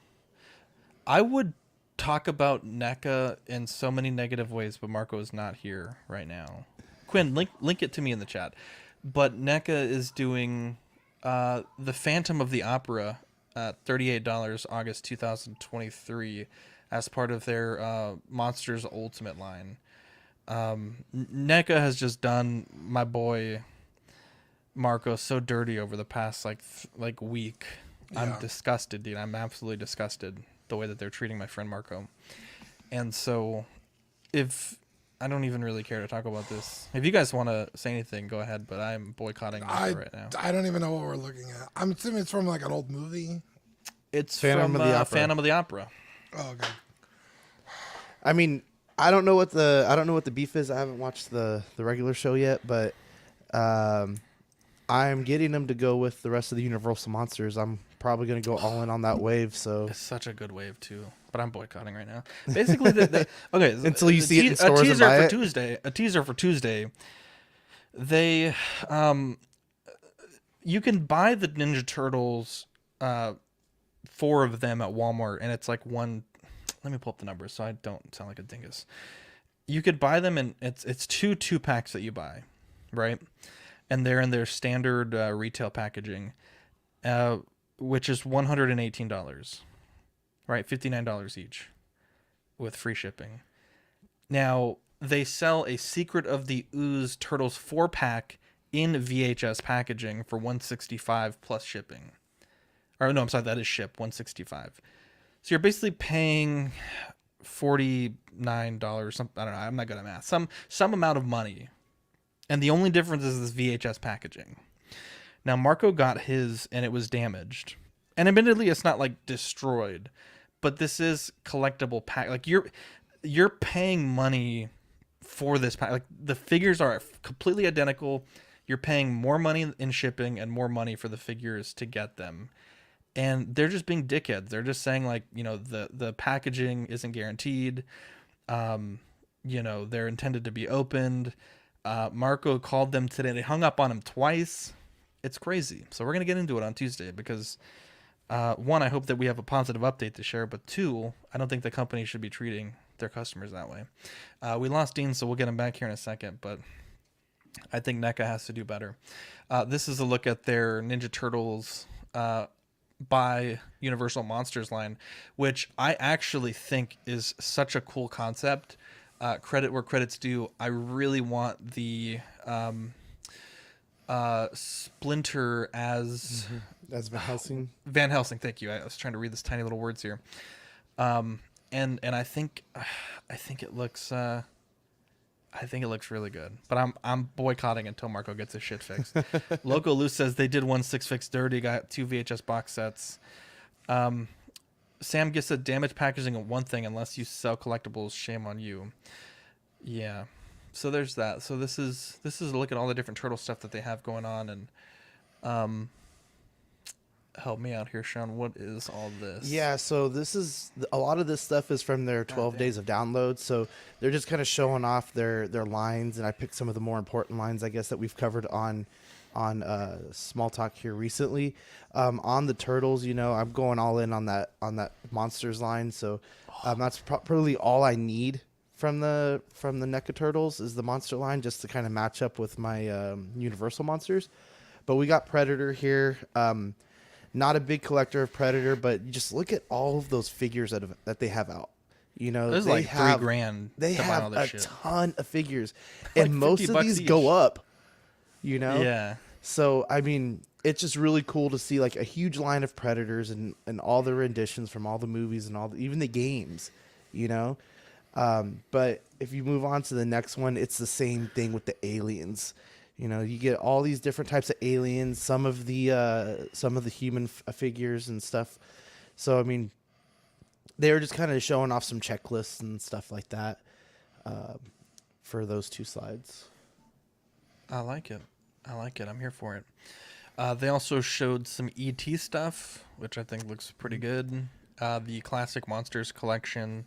I would talk about NECA in so many negative ways, but Marco is not here right now. Quinn, link it to me in the chat. But NECA is doing The Phantom of the Opera at $38 August 2023 as part of their Monsters Ultimate line. NECA has just done my boy Marco so dirty over the past like week. I'm
Yeah.
disgusted, dude. I'm absolutely disgusted the way that they're treating my friend Marco. And so, if I don't even really care to talk about this, if you guys want to say anything, go ahead. But I'm boycotting this right now.
I don't even know what we're looking at. I'm assuming it's from like an old movie.
It's
Phantom
from
of the Opera.
Phantom of the Opera.
Oh, okay.
I mean, I don't know what the beef is. I haven't watched the regular show yet, but I'm getting them to go with the rest of the Universal monsters. I'm probably going to go all in on that wave. So
It's such a good wave too, but I'm boycotting right now. Basically, okay.
Until you see it in
a
stores and
teaser
buy
for
it?
Tuesday. A teaser for Tuesday. They, you can buy the Ninja Turtles, 4 of them at Walmart, and it's like one. Let me pull up the numbers so I don't sound like a dingus. You could buy them, and it's 2 packs that you buy, right? And they're in their standard retail packaging, which is $118, right? $59 each, with free shipping. Now they sell a Secret of the Ooze Turtles 4-pack in VHS packaging for $165 plus shipping. Or no, I'm sorry, that is shipped $165. So you're basically paying $49. Something, I don't know. I'm not good at math. Some amount of money. And the only difference is this VHS packaging. Now, Marco got his, and it was damaged. And admittedly, it's not like destroyed, but this is collectible pack. Like you're paying money for this pack. Like the figures are completely identical. You're paying more money in shipping and more money for the figures to get them. And they're just being dickheads. They're just saying like, the packaging isn't guaranteed. They're intended to be opened. Marco called them today. They hung up on him twice. It's crazy. So we're going to get into it on Tuesday because, 1, I hope that we have a positive update to share. But 2, I don't think the company should be treating their customers that way. We lost Dean, so we'll get him back here in a second. But I think NECA has to do better. This is a look at their Ninja Turtles by Universal Monsters line, which I actually think is such a cool concept. Credit where credit's due. I really want the Splinter as
Van Helsing.
Van Helsing. Thank you. I was trying to read this tiny little words here. And I think it looks really good. But I'm boycotting until Marco gets his shit fixed. Loco Loose says they did 1/6 fix dirty. Got 2 VHS box sets. Sam gets a damaged packaging of one thing. Unless you sell collectibles, shame on you. Yeah. So there's that. So this is a look at all the different turtle stuff that they have going on, and help me out here, Sean. What is all this?
Yeah, so this is a lot of this stuff is from their 12 days of download. So they're just kind of showing off their lines, and I picked some of the more important lines, I guess, that we've covered on on Small Talk here recently. On the turtles, I'm going all in on that monsters line. So that's probably all I need from the NECA Turtles is the monster line, just to kind of match up with my Universal monsters. But we got Predator here. Not a big collector of Predator, but you just look at all of those figures that they have out.
There's
they
like
have,
$3,000.
They
to buy all
have
this
a
shit.
ton of figures,
Like
and most
50
of
bucks
these
each.
go up.
Yeah.
So I mean, it's just really cool to see like a huge line of Predators and all the renditions from all the movies and even the games. But if you move on to the next one, it's the same thing with the aliens. You get all these different types of aliens, some of the human figures and stuff. So I mean, they were just kind of showing off some checklists and stuff like that for those two slides.
I like it. I'm here for it. They also showed some ET stuff, which I think looks pretty good. The Classic Monsters collection,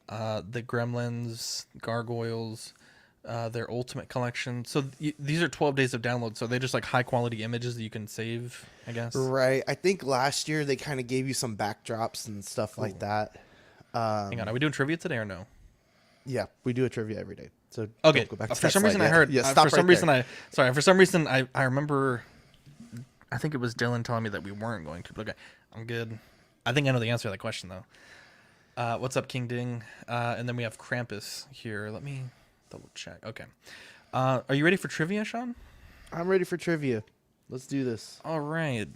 the Gremlins, Gargoyles, their Ultimate collection. So these are 12 days of download. So they're just like high quality images that you can save, I guess.
Right. I think last year they kind of gave you some backdrops and stuff like that.
Hang on, are we doing trivia today or no?
Yeah, we do a trivia every day. So
Okay.
don't go back to
For
that
some
slide
reason,
yet.
I heard.
Yeah,
For
stop
some
right
reason,
there.
For some reason, I remember. I think it was Dylan telling me that we weren't going to. But okay, I'm good. I think I know the answer to that question though. What's up, King Ding? And then we have Krampus here. Let me double check. Okay. Are you ready for trivia, Sean?
I'm ready for trivia. Let's do this.
All right.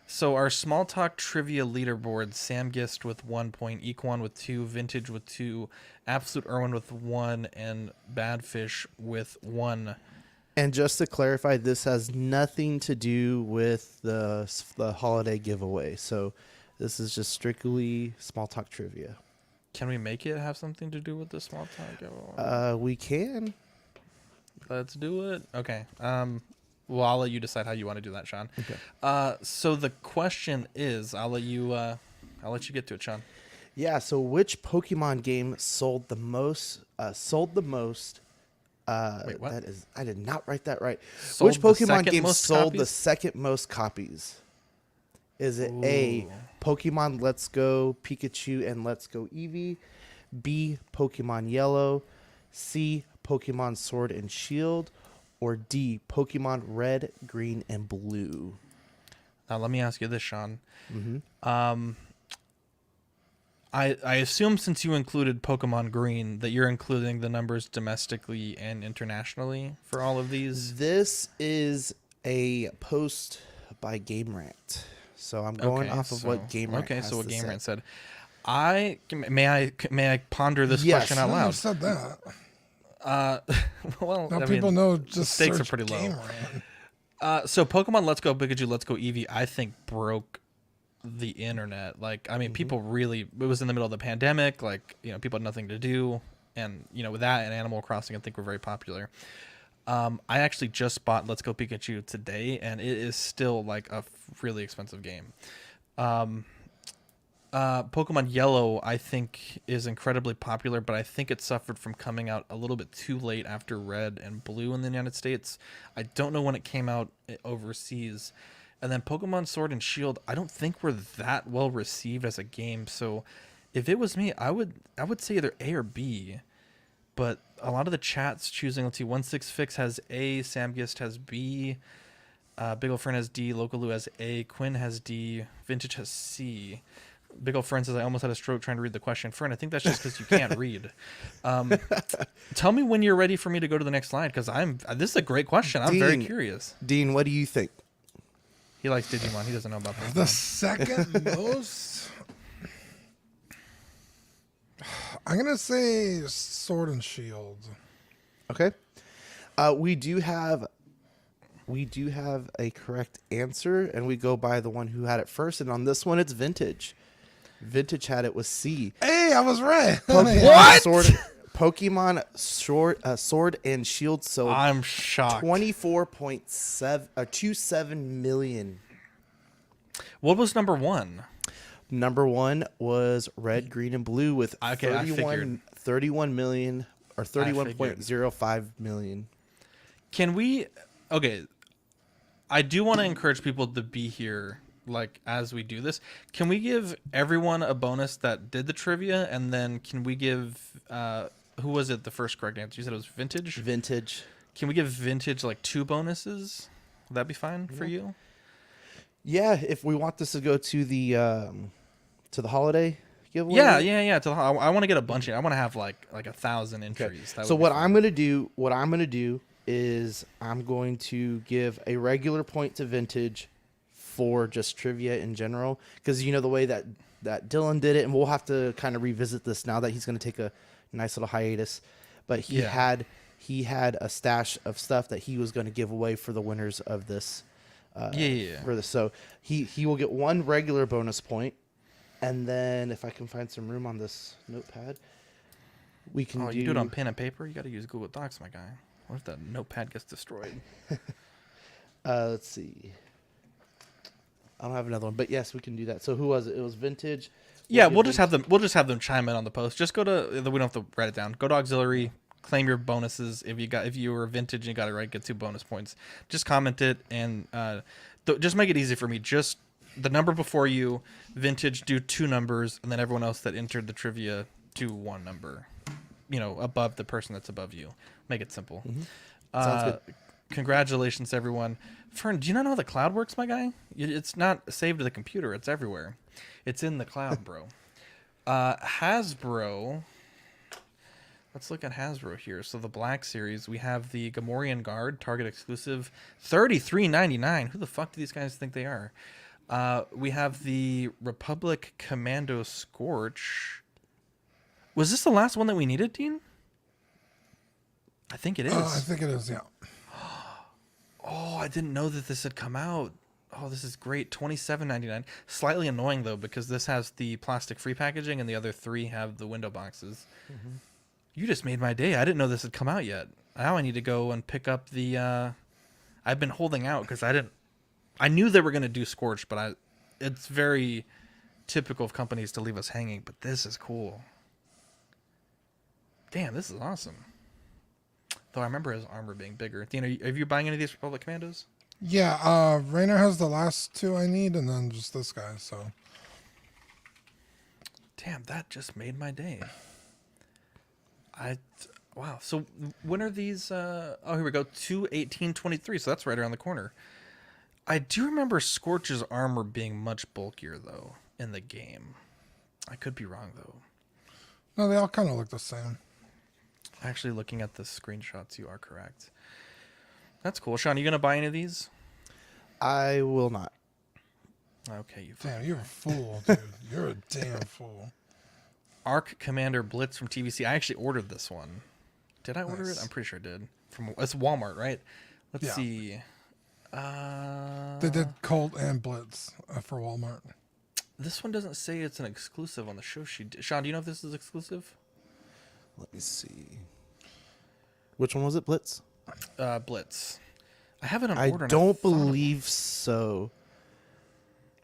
So our small talk trivia leaderboard: Sam Gist with 1 point, Equan with 2, Vintage with 2, Absolute Irwin with 1, and Badfish with 1.
And just to clarify, this has nothing to do with the holiday giveaway. So this is just strictly small talk trivia.
Can we make it have something to do with the small talk giveaway?
We can.
Let's do it. Okay. Well, I'll let you decide how you want to do that, Sean.
Okay.
So the question is, I'll let you get to it, Sean.
Yeah. So which Pokemon game sold the most?
Wait, what?
I did not write that right.
Sold
Which
the
Pokemon
second
game
most
sold the
copies?
second most copies? Is it A, Pokemon Let's Go Pikachu and Let's Go Eevee, B, Pokemon Yellow, C, Pokemon Sword and Shield, or D, Pokemon Red, Green, and Blue?
Now let me ask you this, Sean.
Mm-hmm.
I assume since you included Pokemon Green that you're including the numbers domestically and internationally for all of these.
This is a post by Game Rant. So I'm going off of what Game Rant has
so what
to
Game
say.
Rant said. May I ponder this
Yes.
question out
You
loud?
said that.
Well,
Now
I
people
mean,
know
the
just
stakes are
search
pretty low.
Game Rant.
So Pokemon Let's Go Pikachu, Let's Go Eevee, I think broke the internet. Like, I mean, people really, it was in the middle of the pandemic. Like, people had nothing to do. And, with that and Animal Crossing, I think were very popular. I actually just bought Let's Go Pikachu today, and it is still like a really expensive game. Pokemon Yellow, I think, is incredibly popular, but I think it suffered from coming out a little bit too late after Red and Blue in the United States. I don't know when it came out overseas. And then Pokemon Sword and Shield, I don't think were that well received as a game. So if it was me, I would say either A or B. But a lot of the chat's choosing, let's see, 16fix has A, Samgist has B, Big Ol' Friend has D, Localoo has A, Quinn has D, Vintage has C. Big Ol' Friend says, I almost had a stroke trying to read the question. Friend, I think that's just because you can't read. Tell me when you're ready for me to go to the next slide, because this is a great question. I'm very curious.
Dean, what do you think?
He likes Digimon. He doesn't know about that.
The second most, I'm gonna say Sword and Shield.
Okay. We do have a correct answer, and we go by the one who had it first. And on this one, it's Vintage. Vintage had it with C.
Hey, I was right.
Pokemon Sword and Shield sold.
I'm shocked.
24.27 million.
What was number one?
Number one was Red, Green, and Blue with
Okay, I figured.
31 million or 31.05 million.
Can we okay, I do want to encourage people to be here, like, as we do this. Can we give everyone a bonus that did the trivia, and then can we give who was it the first correct answer? You said it was Vintage.
Vintage.
Can we give Vintage like 2 bonuses? Would that be fine for you?
Yeah, if we want this to go to the holiday giveaway.
Yeah. I want to get a bunch. I want to have like 1,000 entries.
Okay. So what I'm gonna do is I'm going to give a regular point to Vintage for just trivia in general, because you know the way that Dylan did it, and we'll have to kind of revisit this now that he's going to take a nice little hiatus. But he had a stash of stuff that he was going to give away for the winners of this. For this, so he will get 1 regular bonus point, and then if I can find some room on this notepad, we can
you do it on pen and paper. You got to use Google Docs, my guy. What if that notepad gets destroyed?
Let's see. I don't have another one, but yes, we can do that. So who was it? It was Vintage.
We'll just have them chime in on the post. Just go to we don't have to write it down. Go to auxiliary, claim your bonuses. If you were Vintage and you got it right, get 2 bonus points. Just comment it and just make it easy for me. Just the number before you, Vintage, do 2 numbers, and then everyone else that entered the trivia do 1 number. Above the person that's above you. Make it simple.
Mm-hmm. Sounds good.
Congratulations, everyone. Fern, do you not know how the cloud works, my guy? It's not saved to the computer. It's everywhere. It's in the cloud, bro. Hasbro. Let's look at Hasbro here. So the Black Series, we have the Gamorrean Guard, Target exclusive, $33.99. Who the fuck do these guys think they are? We have the Republic Commando Scorch. Was this the last one that we needed, Dean? I think it is.
I think it is, yeah.
Oh, I didn't know that this had come out. Oh, this is great. $27.99. Slightly annoying, though, because this has the plastic-free packaging and the other 3 have the window boxes. Mm-hmm. You just made my day. I didn't know this had come out yet. Now I need to go and pick up the... I've been holding out because I knew they were going to do Scorch, but it's very typical of companies to leave us hanging, but this is cool. Damn, this is awesome. Though I remember his armor being bigger. Dean, are you buying any of these Republic Commandos?
Yeah, Rainer has the last 2 I need, and then just this guy, so.
Damn, that just made my day. Wow. So when are these? Here we go. 2/18/23. So that's right around the corner. I do remember Scorch's armor being much bulkier, though, in the game. I could be wrong, though.
No, they all kind of look the same.
Actually, looking at the screenshots, you are correct. That's cool. Sean, are you going to buy any of these?
I will not.
Okay.
Damn, you're a fool, dude. You're a damn fool.
Arc Commander Blitz from TVC. I actually ordered this one. Did I order it? I'm pretty sure I did. It's Walmart, right? Let's see.
They did Colt and Blitz for Walmart.
This one doesn't say it's an exclusive on the show sheet. Sean, do you know if this is exclusive?
Let me see. Which one was it? Blitz?
Blitz. I have it on
I
order.
don't believe so.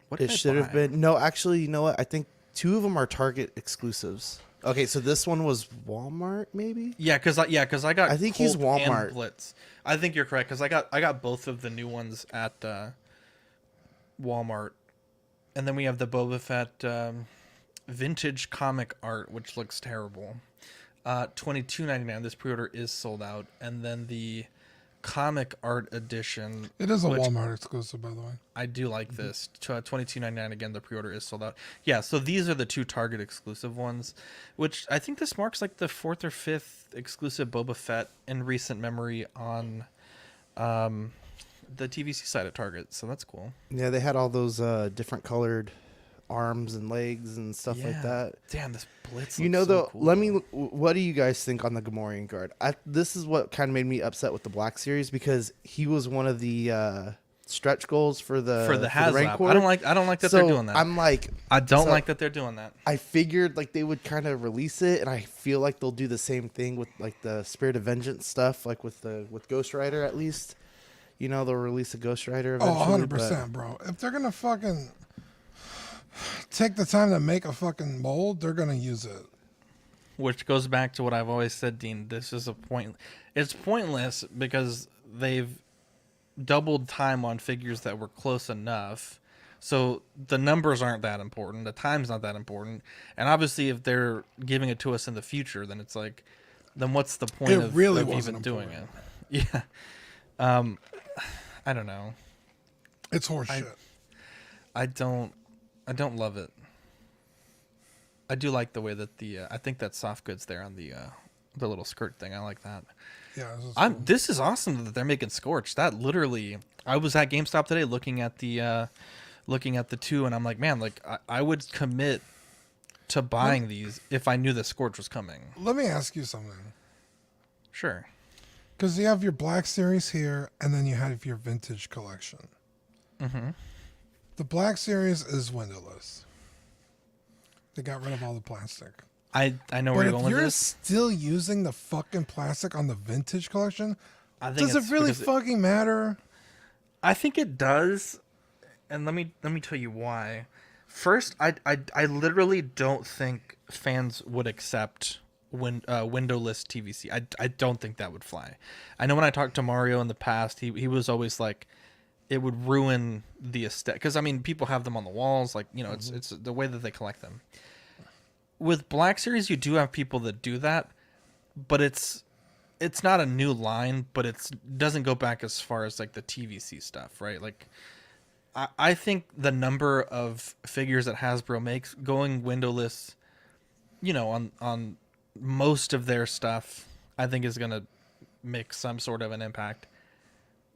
What did
It should have
buy?
been. No, actually, you know what? I think 2 of them are Target exclusives. Okay, so this one was Walmart, maybe?
Yeah, because I got.
I think he's
Colt
Walmart.
and Blitz. I think you're correct because I got both of the new ones at Walmart, and then we have the Boba Fett vintage comic art, which looks terrible. $22.99. This pre-order is sold out, and then the comic art edition.
It is a Walmart exclusive, by the way.
I do like this. $22.99 again. The pre-order is sold out. Yeah, so these are the 2 Target exclusive ones, which I think this marks like the 4th or 5th exclusive Boba Fett in recent memory on the TVC side of Target. So that's cool.
Yeah, they had all those different colored arms and legs and stuff like that.
Damn, this Blitz.
You know,
looks so
though,
cool.
what do you guys think on the Gamorrean Guard? This is what kind of made me upset with the Black Series, because he was one of the stretch goals for the
HasLab.
Rancor.
I don't like that they're doing that.
I'm like,
I don't like that they're doing that.
I figured like they would kind of release it, and I feel like they'll do the same thing with like the Spirit of Vengeance stuff, like with Ghost Rider at least. You know, they'll release a Ghost Rider eventually.
100%, bro. If they're gonna fucking take the time to make a fucking mold, they're gonna use it.
Which goes back to what I've always said, Dean. This is it's pointless because they've doubled time on figures that were close enough. So the numbers aren't that important. The time's not that important. And obviously, if they're giving it to us in the future, then it's like, then what's the point
It really
of
wasn't
even doing
important.
it? Yeah. I don't know.
It's horseshit.
I don't love it. I do like the way that I think that soft goods there on the little skirt thing. I like that.
Yeah, this is cool.
This is awesome that they're making Scorch. That literally, I was at GameStop today looking at the two, and I'm like, man, like I would commit to buying these if I knew the Scorch was coming.
Let me ask you something.
Sure.
Because you have your Black Series here, and then you have your Vintage collection.
Mm-hmm.
The Black Series is windowless. They got rid of all the plastic.
I know where
But
you're
if
going with
you're
this.
still using the fucking plastic on the Vintage collection,
I think
does it
it's
really
because
fucking matter?
I think it does, and let me tell you why. First, I literally don't think fans would accept windowless TVC. I don't think that would fly. I know when I talked to Mario in the past, he was always like, it would ruin the aesthetic, because I mean people have them on the walls, like, you know, it's the way that they collect them. With Black Series, you do have people that do that, but it's not a new line, but it doesn't go back as far as like the TVC stuff, right? Like, I think the number of figures that Hasbro makes going windowless, you know, on most of their stuff, I think is gonna make some sort of an impact.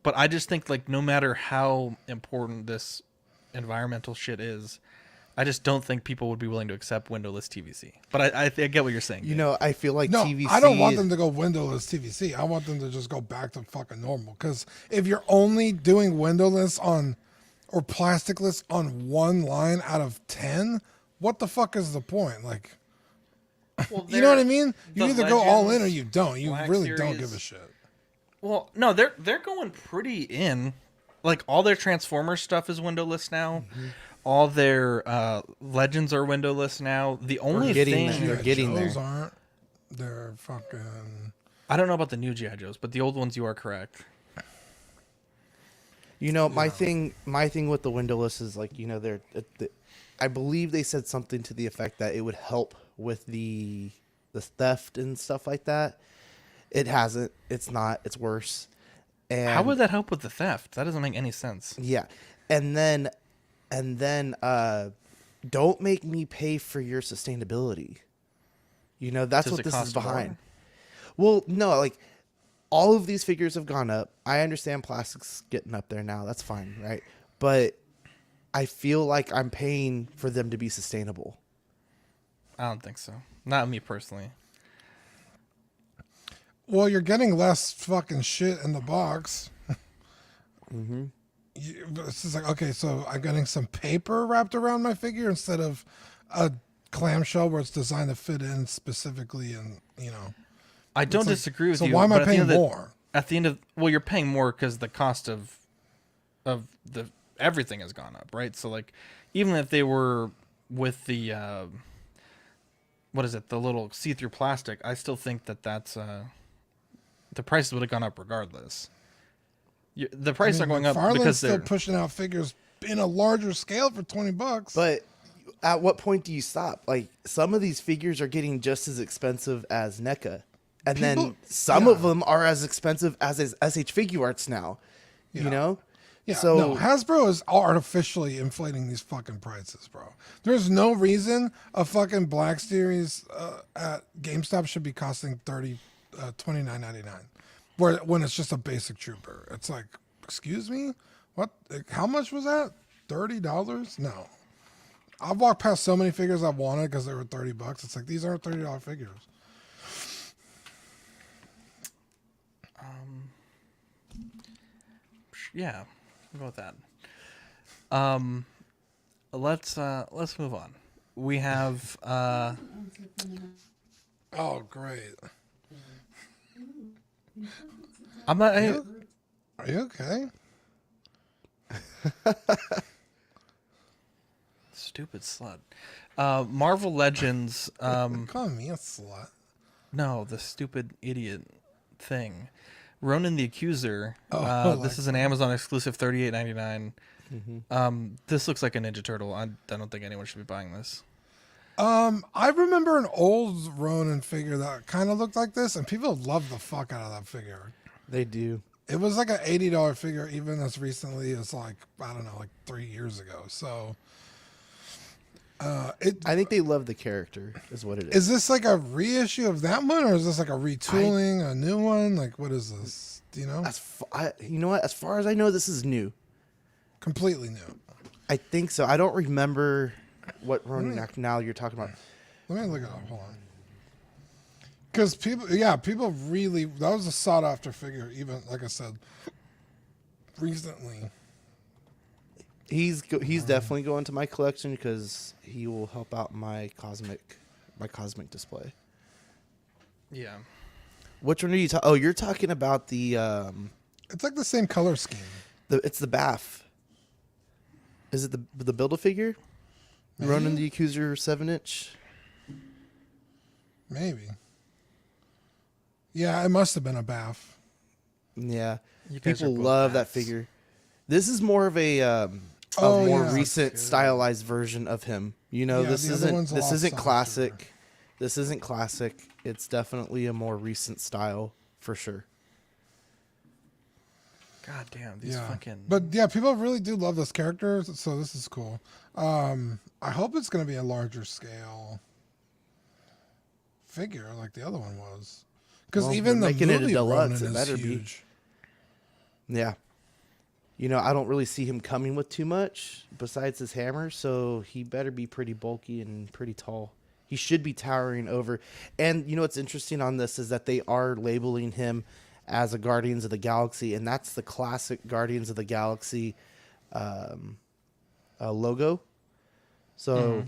But I just think, like, no matter how important this environmental shit is, I just don't think people would be willing to accept windowless TVC. But I get what you're saying.
You know, I feel like
No,
TVC.
I don't want them to go windowless TVC. I want them to just go back to fucking normal. Because if you're only doing windowless on or plasticless on one line out of 10, what the fuck is the point? Like,
well,
you know what I mean? You
the
either go all in or
Legends,
you don't. You
Black
really don't
Series-
give a shit.
Well, no, they're going pretty in. Like, all their Transformers stuff is windowless now. All their Legends are windowless now. The only
getting
thing
there. They're getting
Joes
there.
aren't. They're fucking.
I don't know about the new GI Joes, but the old ones, you are correct.
You know, my thing with the windowless is, like, you know, I believe they said something to the effect that it would help with the theft and stuff like that. It hasn't. It's not. It's worse. And
How would that help with the theft? That doesn't make any sense.
yeah, and then don't make me pay for your sustainability. You know, that's
Does
what
it
this is
cost more?
behind. Well, no, like, all of these figures have gone up. I understand plastic's getting up there now. That's fine, right? But I feel like I'm paying for them to be sustainable.
I don't think so. Not me personally.
Well, you're getting less fucking shit in the box.
Mm-hmm.
It's just like, okay, so I'm getting some paper wrapped around my figure instead of a clamshell where it's designed to fit in specifically, and you know.
I don't
like-
disagree with
so
you.
why am I
but at the end
paying
of the-
more?
At the end of, well, you're paying more because the cost of the everything has gone up, right? So, like, even if they were with the what is it, the little see-through plastic, I still think that's the prices would have gone up regardless. The prices are going up
McFarland's
because
still
they're
pushing out figures in a larger scale for $20.
But at what point do you stop? Like, some of these figures are getting just as expensive as NECA. And then
People-
some
yeah.
of them are as expensive as SH Figure Arts now.
Yeah.
You know?
Yeah,
So
no, Hasbro is artificially inflating these fucking prices, bro. There's no reason a fucking Black Series at GameStop should be costing $29.99, when it's just a basic trooper. It's like, excuse me, what? Like, how much was that? $30? No. I've walked past so many figures I've wanted because they were $30. It's like, these aren't $30 figures.
yeah, we'll go with that. Let's move on. We have
Oh, great.
I'm not.
Are you okay?
Stupid slut. Marvel Legends.
Call me a slut.
No, the stupid idiot thing. Ronin the Accuser.
Oh,
This is an Amazon exclusive, $38.99.
Mm-hmm.
This looks like a Ninja Turtle. I don't think anyone should be buying this.
I remember an old Ronin figure that kind of looked like this, and people loved the fuck out of that figure.
They do.
It was like an $80 figure, even as recently as like, I don't know, like 3 years ago. So,
I think they love the character, is what it is.
is this like a reissue of that one, or is this like a retooling, a new one? Like, what is this? Do you know?
You know what? As far as I know, this is new.
Completely new.
I think so. I don't remember what Ronin now you're talking about.
Let me look it up. Hold on. Because people really, that was a sought after figure, even, like I said, recently.
He's definitely going to my collection because he will help out my cosmic display.
Yeah.
Which one are you talking? Oh, you're talking about the
It's like the same color scheme.
it's the BAF. Is it the Build-A-Figure?
Maybe?
Ronin the Accuser 7-inch?
Maybe. Yeah, it must have been a bath.
Yeah.
You guys
People
are both
love that
bats.
figure. This is more of a
Oh,
more
yeah.
recent
Good.
stylized version of him. You know,
Yeah,
this
the other one's a lot
isn't
softer.
classic. This isn't classic. It's definitely a more recent style for sure.
God damn, these
Yeah.
fucking.
But yeah, people really do love this character, so this is cool. I hope it's going to be a larger scale figure like the other one was. Because
Well,
even
they're
the
making it a
movie
deluxe,
Ronin
it
is
better be.
huge.
Yeah. You know, I don't really see him coming with too much besides his hammer, so he better be pretty bulky and pretty tall. He should be towering over. And you know what's interesting on this is that they are labeling him as a Guardians of the Galaxy, and that's the classic Guardians of the Galaxy logo. So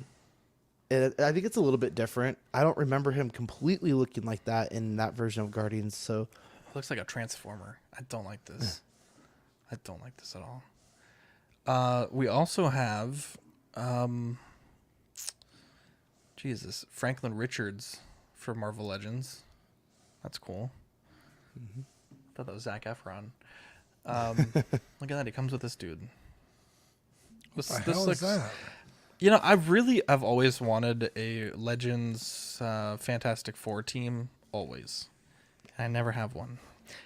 I think it's a little bit different. I don't remember him completely looking like that in that version of Guardians, so
Looks like a transformer. I don't like this. I don't like this at all. We also have, Jesus, Franklin Richards for Marvel Legends. That's cool. I thought that was Zac Efron. Look at that. He comes with this dude.
What the hell is that?
You know, I've always wanted a Legends Fantastic Four team. Always. I never have one.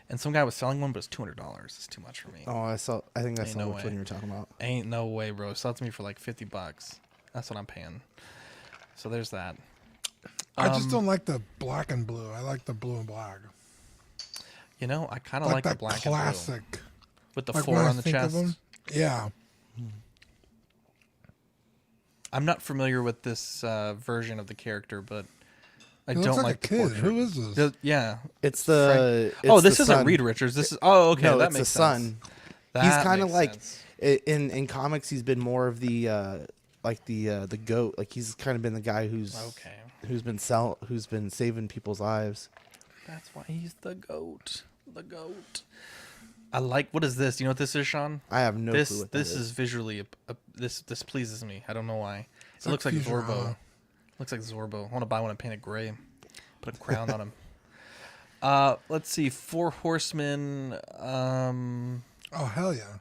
And some guy was selling one, but it's $200. It's too much for me.
I think I
Ain't
saw
no
which
way.
one you were talking about.
Ain't no way, bro. Sell it to me for like $50. That's what I'm paying. So there's that.
I just don't like the black and blue. I like the blue and black.
You know, I kind of like the
that
black
classic.
and blue. With the
Like
4
when I
on the
think of
chest.
them, yeah.
I'm not familiar with this version of the character, but I
He
don't
looks like
like
a
the
kid.
portrait.
Who is this?
Yeah.
It's the
Oh,
it's
this
the
isn't
son.
Reed Richards. This is okay.
No,
That
it's
makes
the
sense.
son.
That
He's kind of
makes
like
sense.
in comics. He's been more of the the goat. Like he's kind of been the guy who's been saving people's lives.
That's why he's the goat. The goat. I like. What is this? You know what this is, Sean?
I have no
This
clue what
this
that
is visually this pleases me. I don't know why. It
like
looks like
Futurama.
Zorbo. Looks like Zorbo. I want to buy one and paint it gray. Put a crown on him. Let's see. 4 Horsemen.
Oh, hell yeah.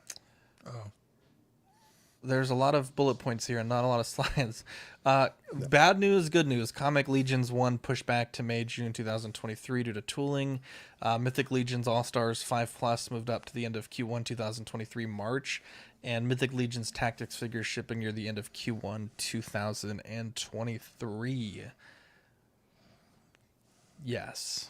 There's a lot of bullet points here and not a lot of slides. Bad news, good news. Comic Legions 1 pushed back to May, June 2023 due to tooling. Mythic Legions All-Stars 5+ moved up to the end of Q1 2023 March. And Mythic Legions Tactics figures shipping near the end of Q1 2023. Yes.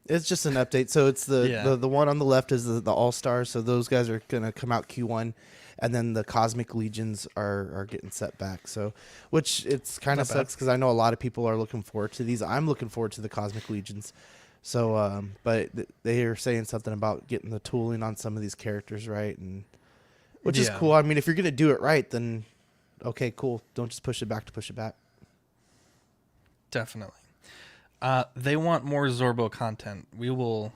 It's just an update. So it's the one on the left is the All Stars. So those guys are gonna come out Q1, and then the Cosmic Legions are getting set back. So, which it's kind of
Not bad.
sucks because I know a lot of people are looking forward to these. I'm looking forward to the Cosmic Legions. So, but they are saying something about getting the tooling on some of these characters right, and which is
Yeah.
cool. I mean, if you're gonna do it right, then okay, cool. Don't just push it back to push it back.
Definitely. They want more Zorbo content. We will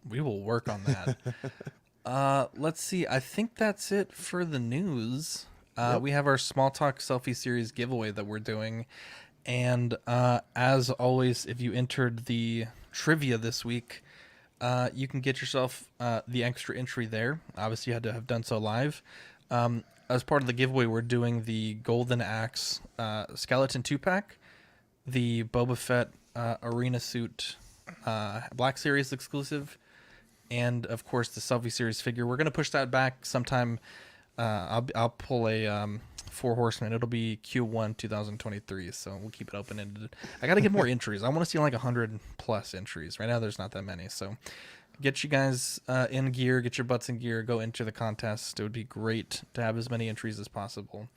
work on that. Let's see. I think that's it for the news.
Yep.
We have our Small Talk Selfie Series giveaway that we're doing. And as always, if you entered the trivia this week, you can get yourself the extra entry there. Obviously, you had to have done so live. As part of the giveaway, we're doing the Golden Axe Skeleton 2-pack, the Boba Fett Arena Suit Black Series exclusive, and of course the Selfie Series figure. We're gonna push that back sometime. I'll pull a 4 Horsemen. It'll be Q1 2023, so we'll keep it open ended. I gotta get more entries. I want to see like 100 plus entries. Right now there's not that many, so get you guys in gear, get your butts in gear, go enter the contest. It would be great to have as many entries as possible.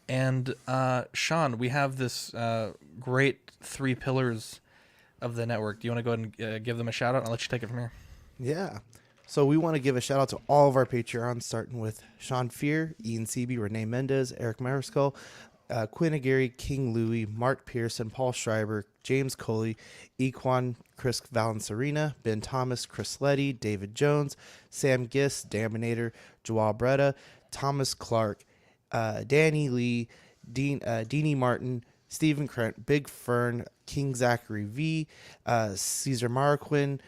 And Sean, we have this great 3 pillars of the network. Do you want to go ahead and give them a shout out? I'll let you take it from here.
Yeah. So we want to give a shout out to all of our Patreons, starting with Sean Fear, Ian Seaby, Renee Mendez, Eric Mariscal, Quinn Aguirre, King Louie, Mark Pearson, Paul Schreiber, James Coley, Equan, Chris Valencerina, Ben Thomas, Chris Letty, David Jones, Sam Gist, Daminator, Joao Bretta, Thomas Clark, Danny Lee, Deanie Martin, Stephen Krent, Big Fern, King Zachary V, Caesar Marquin,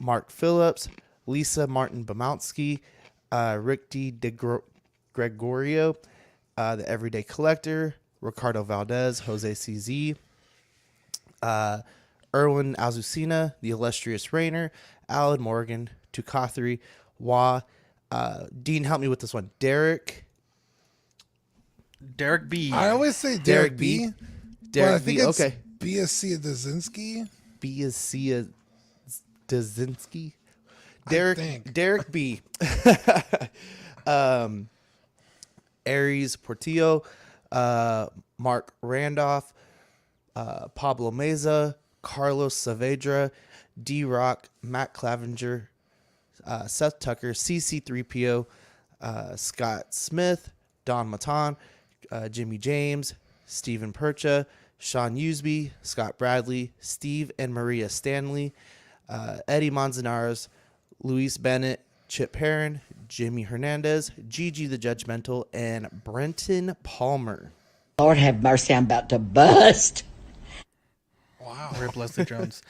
Mark Phillips, Lisa Martin Bomowski, Rick D. Gregorio, The Everyday Collector, Ricardo Valdez, Jose CZ, Erwin Azucena, The Illustrious Rainer, Alan Morgan, Tukathri, Wah, Dean, help me with this one, Derek
B.
I always say Derek B.
Derek
but I think
B.
it's
Okay.
BSC Dazinski.
Biasia Dazinski.
think.
Derek B. Aries Portillo, Mark Randolph, Pablo Meza, Carlos Saavedra, D Rock, Matt Clavenger, Seth Tucker, CC3PO, Scott Smith, Don Matan, Jimmy James, Stephen Percha, Sean Usby, Scott Bradley, Steve and Maria Stanley, Eddie Manzanares, Luis Bennett, Chip Heron, Jimmy Hernandez, Gigi the Judgmental, and Brenton Palmer.
Lord have mercy, I'm about to bust.
Wow.
Rip Leslie Jones.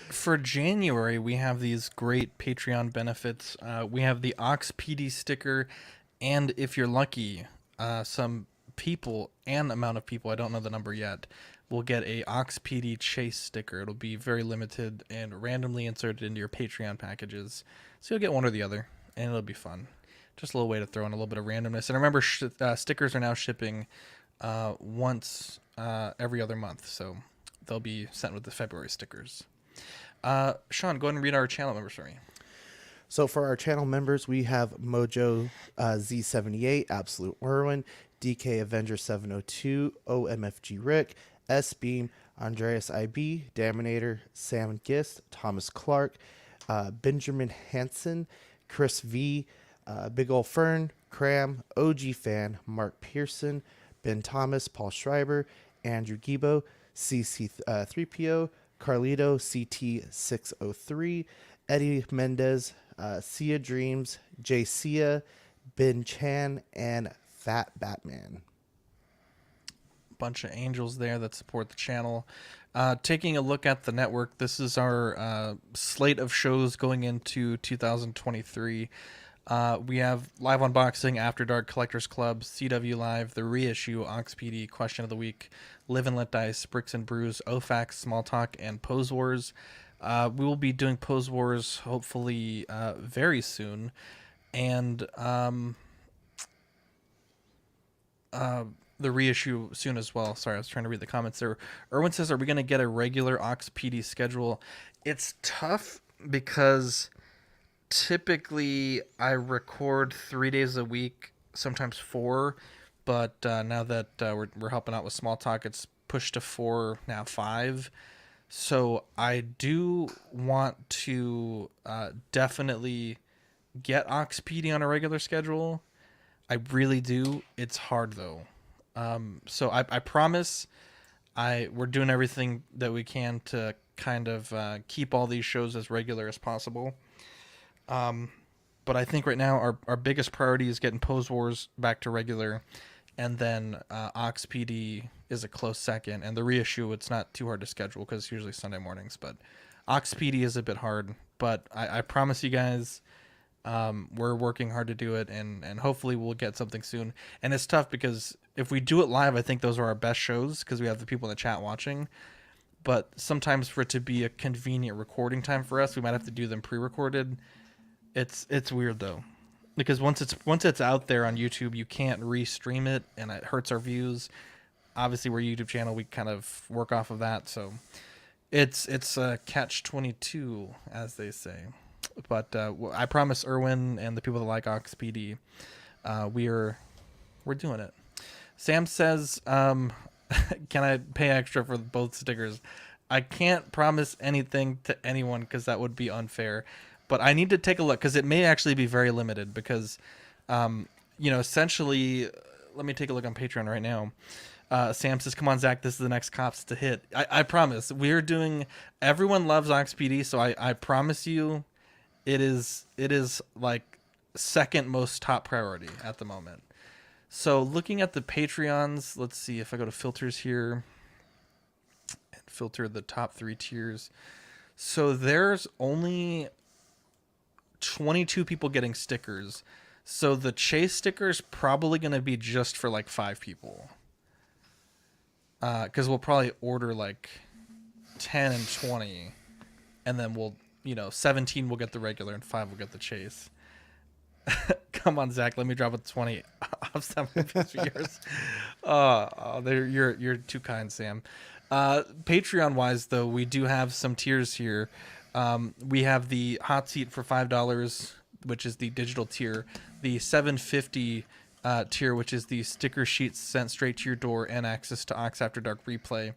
For January, we have these great Patreon benefits. We have the Ox PD sticker, and if you're lucky, some people and amount of people, I don't know the number yet, will get a Ox PD Chase sticker. It'll be very limited and randomly inserted into your Patreon packages. So you'll get one or the other, and it'll be fun. Just a little way to throw in a little bit of randomness. And remember, stickers are now shipping once every other month, so they'll be sent with the February stickers. Sean, go ahead and read our channel members for me.
So for our channel members, we have Mojo Z78, Absolute Merwin, DK Avenger 702, OMFG Rick, S Beam, Andreas IB, Daminator, Sam Gist, Thomas Clark, Benjamin Hansen, Chris V, Big Ol' Fern, Cram, OG Fan, Mark Pearson, Ben Thomas, Paul Schreiber, Andrew Gibo, CC3PO, Carlito, CT603, Eddie Mendez, Sia Dreams, Jay Sia, Ben Chan, and Fat Batman.
Bunch of angels there that support the channel. Taking a look at the network, this is our slate of shows going into 2023. We have Live Unboxing, After Dark Collectors Club, CW Live, The Reissue, Ox PD, Question of the Week, Live and Let Dice, Bricks and Brews, OFAX, Small Talk, and Pose Wars. We will be doing Pose Wars hopefully very soon. And the reissue soon as well. Sorry, I was trying to read the comments there. Erwin says, are we going to get a regular Ox PD schedule? It's tough because typically I record 3 days a week, sometimes 4, but now that we're helping out with Small Talk, it's pushed to 4, now 5. So I do want to definitely get Ox PD on a regular schedule. I really do. It's hard though. So I promise we're doing everything that we can to kind of keep all these shows as regular as possible. But I think right now our biggest priority is getting Pose Wars back to regular, and then Ox PD is a close second. And the reissue, it's not too hard to schedule because it's usually Sunday mornings, but Ox PD is a bit hard but I promise you guys, we're working hard to do it, and hopefully we'll get something soon. And it's tough because if we do it live, I think those are our best shows because we have the people in the chat watching. But sometimes for it to be a convenient recording time for us, we might have to do them pre-recorded. It's weird though, because once it's out there on YouTube, you can't re-stream it, and it hurts our views. Obviously, we're a YouTube channel; we kind of work off of that, so it's a catch-22, as they say. But I promise Erwin and the people that like Ox PD, we're doing it. Sam says, can I pay extra for both stickers? I can't promise anything to anyone because that would be unfair. But I need to take a look because it may actually be very limited because, essentially, let me take a look on Patreon right now. Sam says, come on, Zach, this is the next Cops to hit. I promise. We're doing, everyone loves Ox PD, so I promise you it is like second most top priority at the moment. So looking at the Patreons, let's see if I go to filters here and filter the top 3 tiers. So there's only 22 people getting stickers. So the chase sticker is probably going to be just for like 5 people. Because we'll probably order like 10 and 20. And then we'll, 17 will get the regular and 5 will get the chase. Come on, Zach. Let me drop a 20 off some of his viewers. You're too kind, Sam. Patreon wise, though, we do have some tiers here. We have the hot seat for $5, which is the digital tier. The $7.50 tier, which is the sticker sheets sent straight to your door and access to Ox After Dark replay.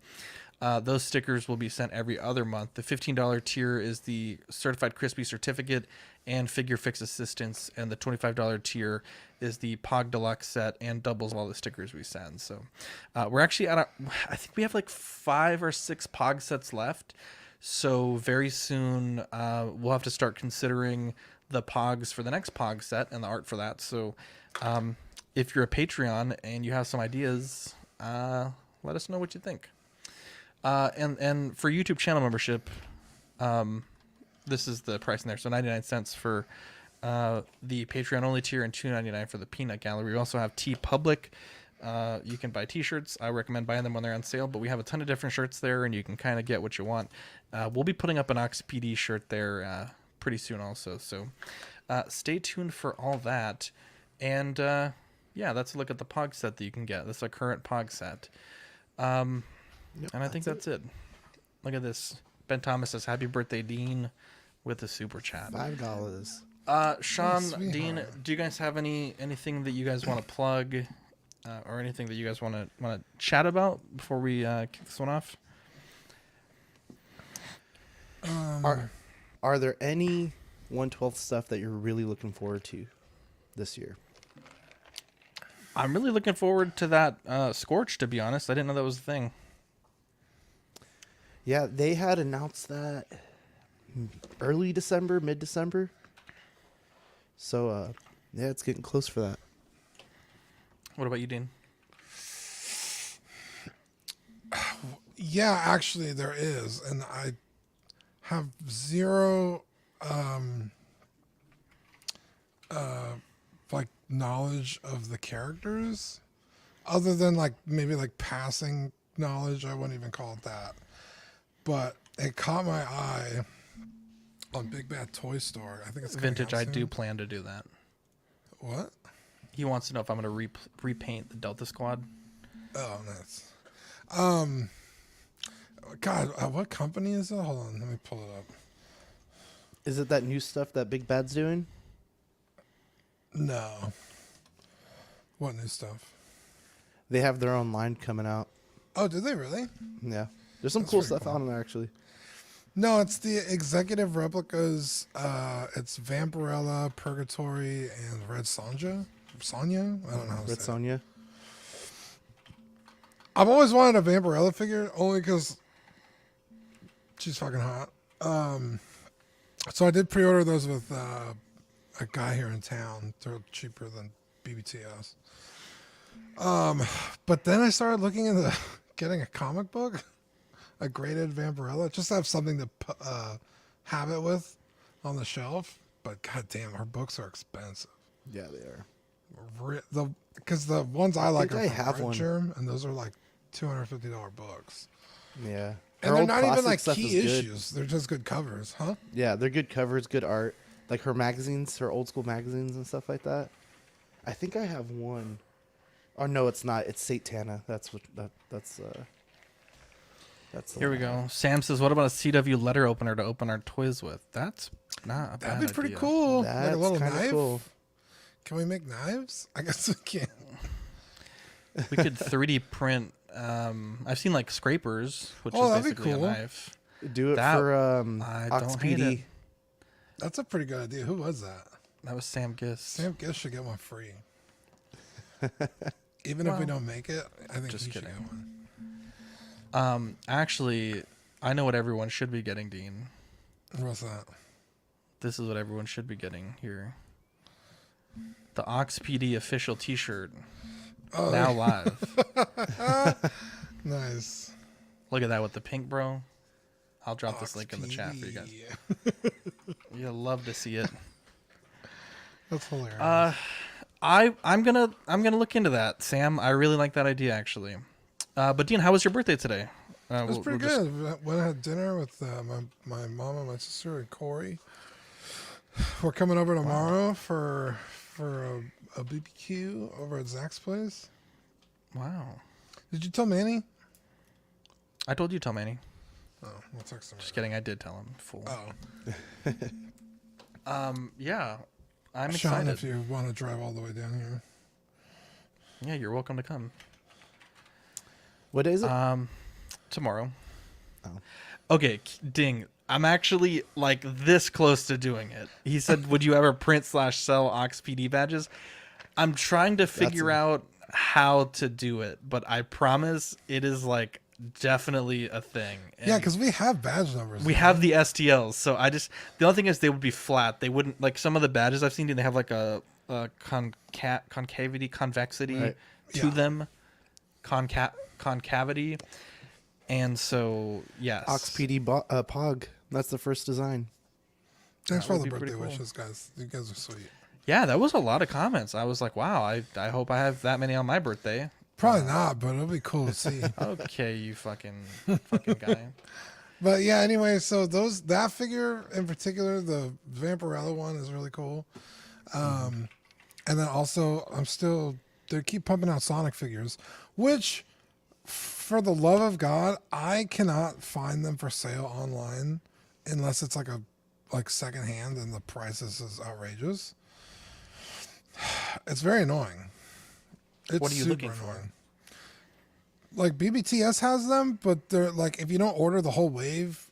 Those stickers will be sent every other month. The $15 tier is the Certified Crispy Certificate and Figure Fix Assistance, and the $25 tier is the Pog Deluxe set and doubles all the stickers we send. So we're actually I think we have like 5 or 6 Pog sets left. So very soon we'll have to start considering the Pogs for the next Pog set and the art for that. So if you're a Patreon and you have some ideas, let us know what you think. And for YouTube channel membership, this is the price in there. So 99 cents for the Patreon only tier and $2.99 for the Peanut Gallery. We also have TeePublic. You can buy t-shirts. I recommend buying them when they're on sale, but we have a ton of different shirts there and you can kind of get what you want. We'll be putting up an Ox PD shirt there pretty soon also. So stay tuned for all that. And yeah, that's a look at the Pog set that you can get. That's a current Pog set.
Yep,
and I think that's it. Look at this. Ben Thomas says, happy birthday, Dean, with the super chat.
$5.
Sean,
Oh,
Dean, do you guys have anything that you guys want to plug or anything that you guys want to chat about before we kick this one off?
Are there any 1/12 stuff that you're really looking forward to this year?
I'm really looking forward to that Scorch, to be honest. I didn't know that was a thing.
Yeah, they had announced that early December, mid-December. So, yeah, it's getting close for that.
What about you, Dean?
Yeah, actually, there is, and I have zero like knowledge of the characters, other than like maybe like passing knowledge. I wouldn't even call it that, but it caught my eye on Big Bad Toy Store. I think it's coming
Vintage.
out
I
soon.
do plan to do that.
What?
He wants to know if I'm going to repaint the Delta Squad.
Oh, nice. God, what company is it? Hold on, let me pull it up.
Is it that new stuff that Big Bad's doing?
No. What new stuff?
They have their own line coming out.
Oh, did they really?
Yeah. There's some
That's
cool
pretty
stuff
cool.
on there, actually.
No, it's the executive replicas. It's Vampirella, Purgatory, and Red Sonja. Sonya? I don't know how to
Red
say it.
Sonja.
I've always wanted a Vampirella figure, only because she's fucking hot. So I did pre-order those with a guy here in town. They're cheaper than BBTS. But then I started looking into getting a comic book, a graded Vampirella, just to have something to have it with. on the shelf, but goddamn, her books are expensive.
Yeah, they are.
Because the ones I like
think
are
I
from
have
Red
one.
Germ, and those are like $250 books.
Yeah.
And
Her
they're
old
not even
classic
like
stuff
key
is good.
issues. They're just good covers, huh?
Yeah, they're good covers, good art. Like her magazines, her old school magazines and stuff like that. I think I have one. Oh no, it's not. It's Satana. That's what. That's the
Here we
one I have.
go. Sam says, "What about a CW letter opener to open our toys with?" That's not a bad
That'd be pretty
idea.
cool. Like a
That's
little
kind of
knife.
cool.
Can we make knives? I guess we can.
We could 3D print. I've seen like scrapers, which
Oh,
is
that'd be
basically
cool.
a knife.
Do it
That-
for
I
Ox
don't hate
PD.
it.
That's a pretty good idea. Who was that?
That was Sam Gist.
Sam Gish should get one free. Even if we
Well,
don't make it, I think
just
he should
kidding.
get one.
Actually, I know what everyone should be getting, Dean.
What's that?
This is what everyone should be getting here. The Ox PD official T-shirt,
Oh,
now live.
nice.
Look at that with the pink, bro. I'll drop this link in the chat for you guys.
XPD.
You'll love to see it.
That's hilarious.
I'm gonna look into that, Sam. I really like that idea actually. But Dean, how was your birthday today?
It was
we'll
pretty
just-
good. Went and had dinner with my mom and my sister and Corey. We're coming over tomorrow for a BBQ over at Zach's place.
Wow.
Did you tell Manny?
I told you, tell Manny.
Oh, we'll text him.
Just kidding. I did tell him. Fool.
Oh,
Yeah. I'm
Sean,
excited.
if you want to drive all the way down here.
Yeah, you're welcome to come.
What is it?
Tomorrow.
Oh.
Okay, Ding. I'm actually like this close to doing it. He said, "Would you ever print/sell Ox PD badges?" I'm trying to figure out how to do it, but I promise it is like definitely a thing.
Yeah,
And
because we have badge numbers.
we have the STLs, so the only thing is they would be flat. They wouldn't like some of the badges I've seen. They have like a convexity
Right.
to
Yeah.
them, concavity, and so yes,
Ox PD Pog. That's the first design.
Thanks
That
for all
would
the
be pretty
birthday
cool.
wishes, guys. You guys are sweet.
Yeah, that was a lot of comments. I was like, wow, I hope I have that many on my birthday.
Probably not, but it'll be cool to see.
Okay, you fucking guy.
But yeah, anyway, so that figure in particular, the Vampirella one, is really cool. And then also, they keep pumping out Sonic figures, which, for the love of God, I cannot find them for sale online unless it's like secondhand and the price is outrageous. It's very annoying. It's
What are you
super
looking for?
annoying. Like BBTS has them, but they're like, if you don't order the whole wave,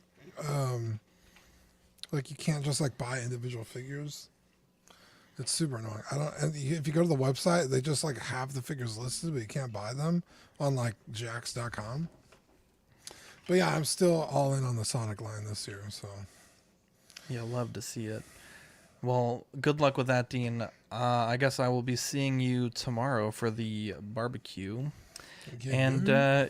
like you can't just like buy individual figures. It's super annoying. And if you go to the website, they just like have the figures listed, but you can't buy them on like jax.com. But yeah, I'm still all in on the Sonic line this year. So
You'll love to see it. Well, good luck with that, Dean. I guess I will be seeing you tomorrow for the barbecue. And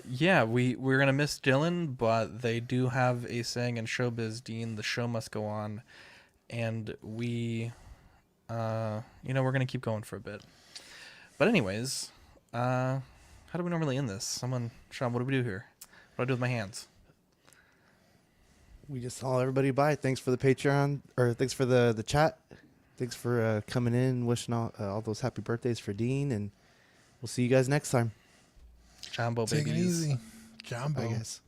yeah, we're gonna miss Dylan, but they do have a saying in showbiz, Dean: the show must go on, and we're gonna keep going for a bit. But anyways, how do we normally end this? Sean, what do we do here? What do I do with my hands?
We just saw everybody bye. Thanks for the Patreon, or thanks for the chat. Thanks for coming in, wishing all those happy birthdays for Dean, and we'll see you guys next time.
Jumbo
take it
babies.
easy. Jumbo.
Bye, guys.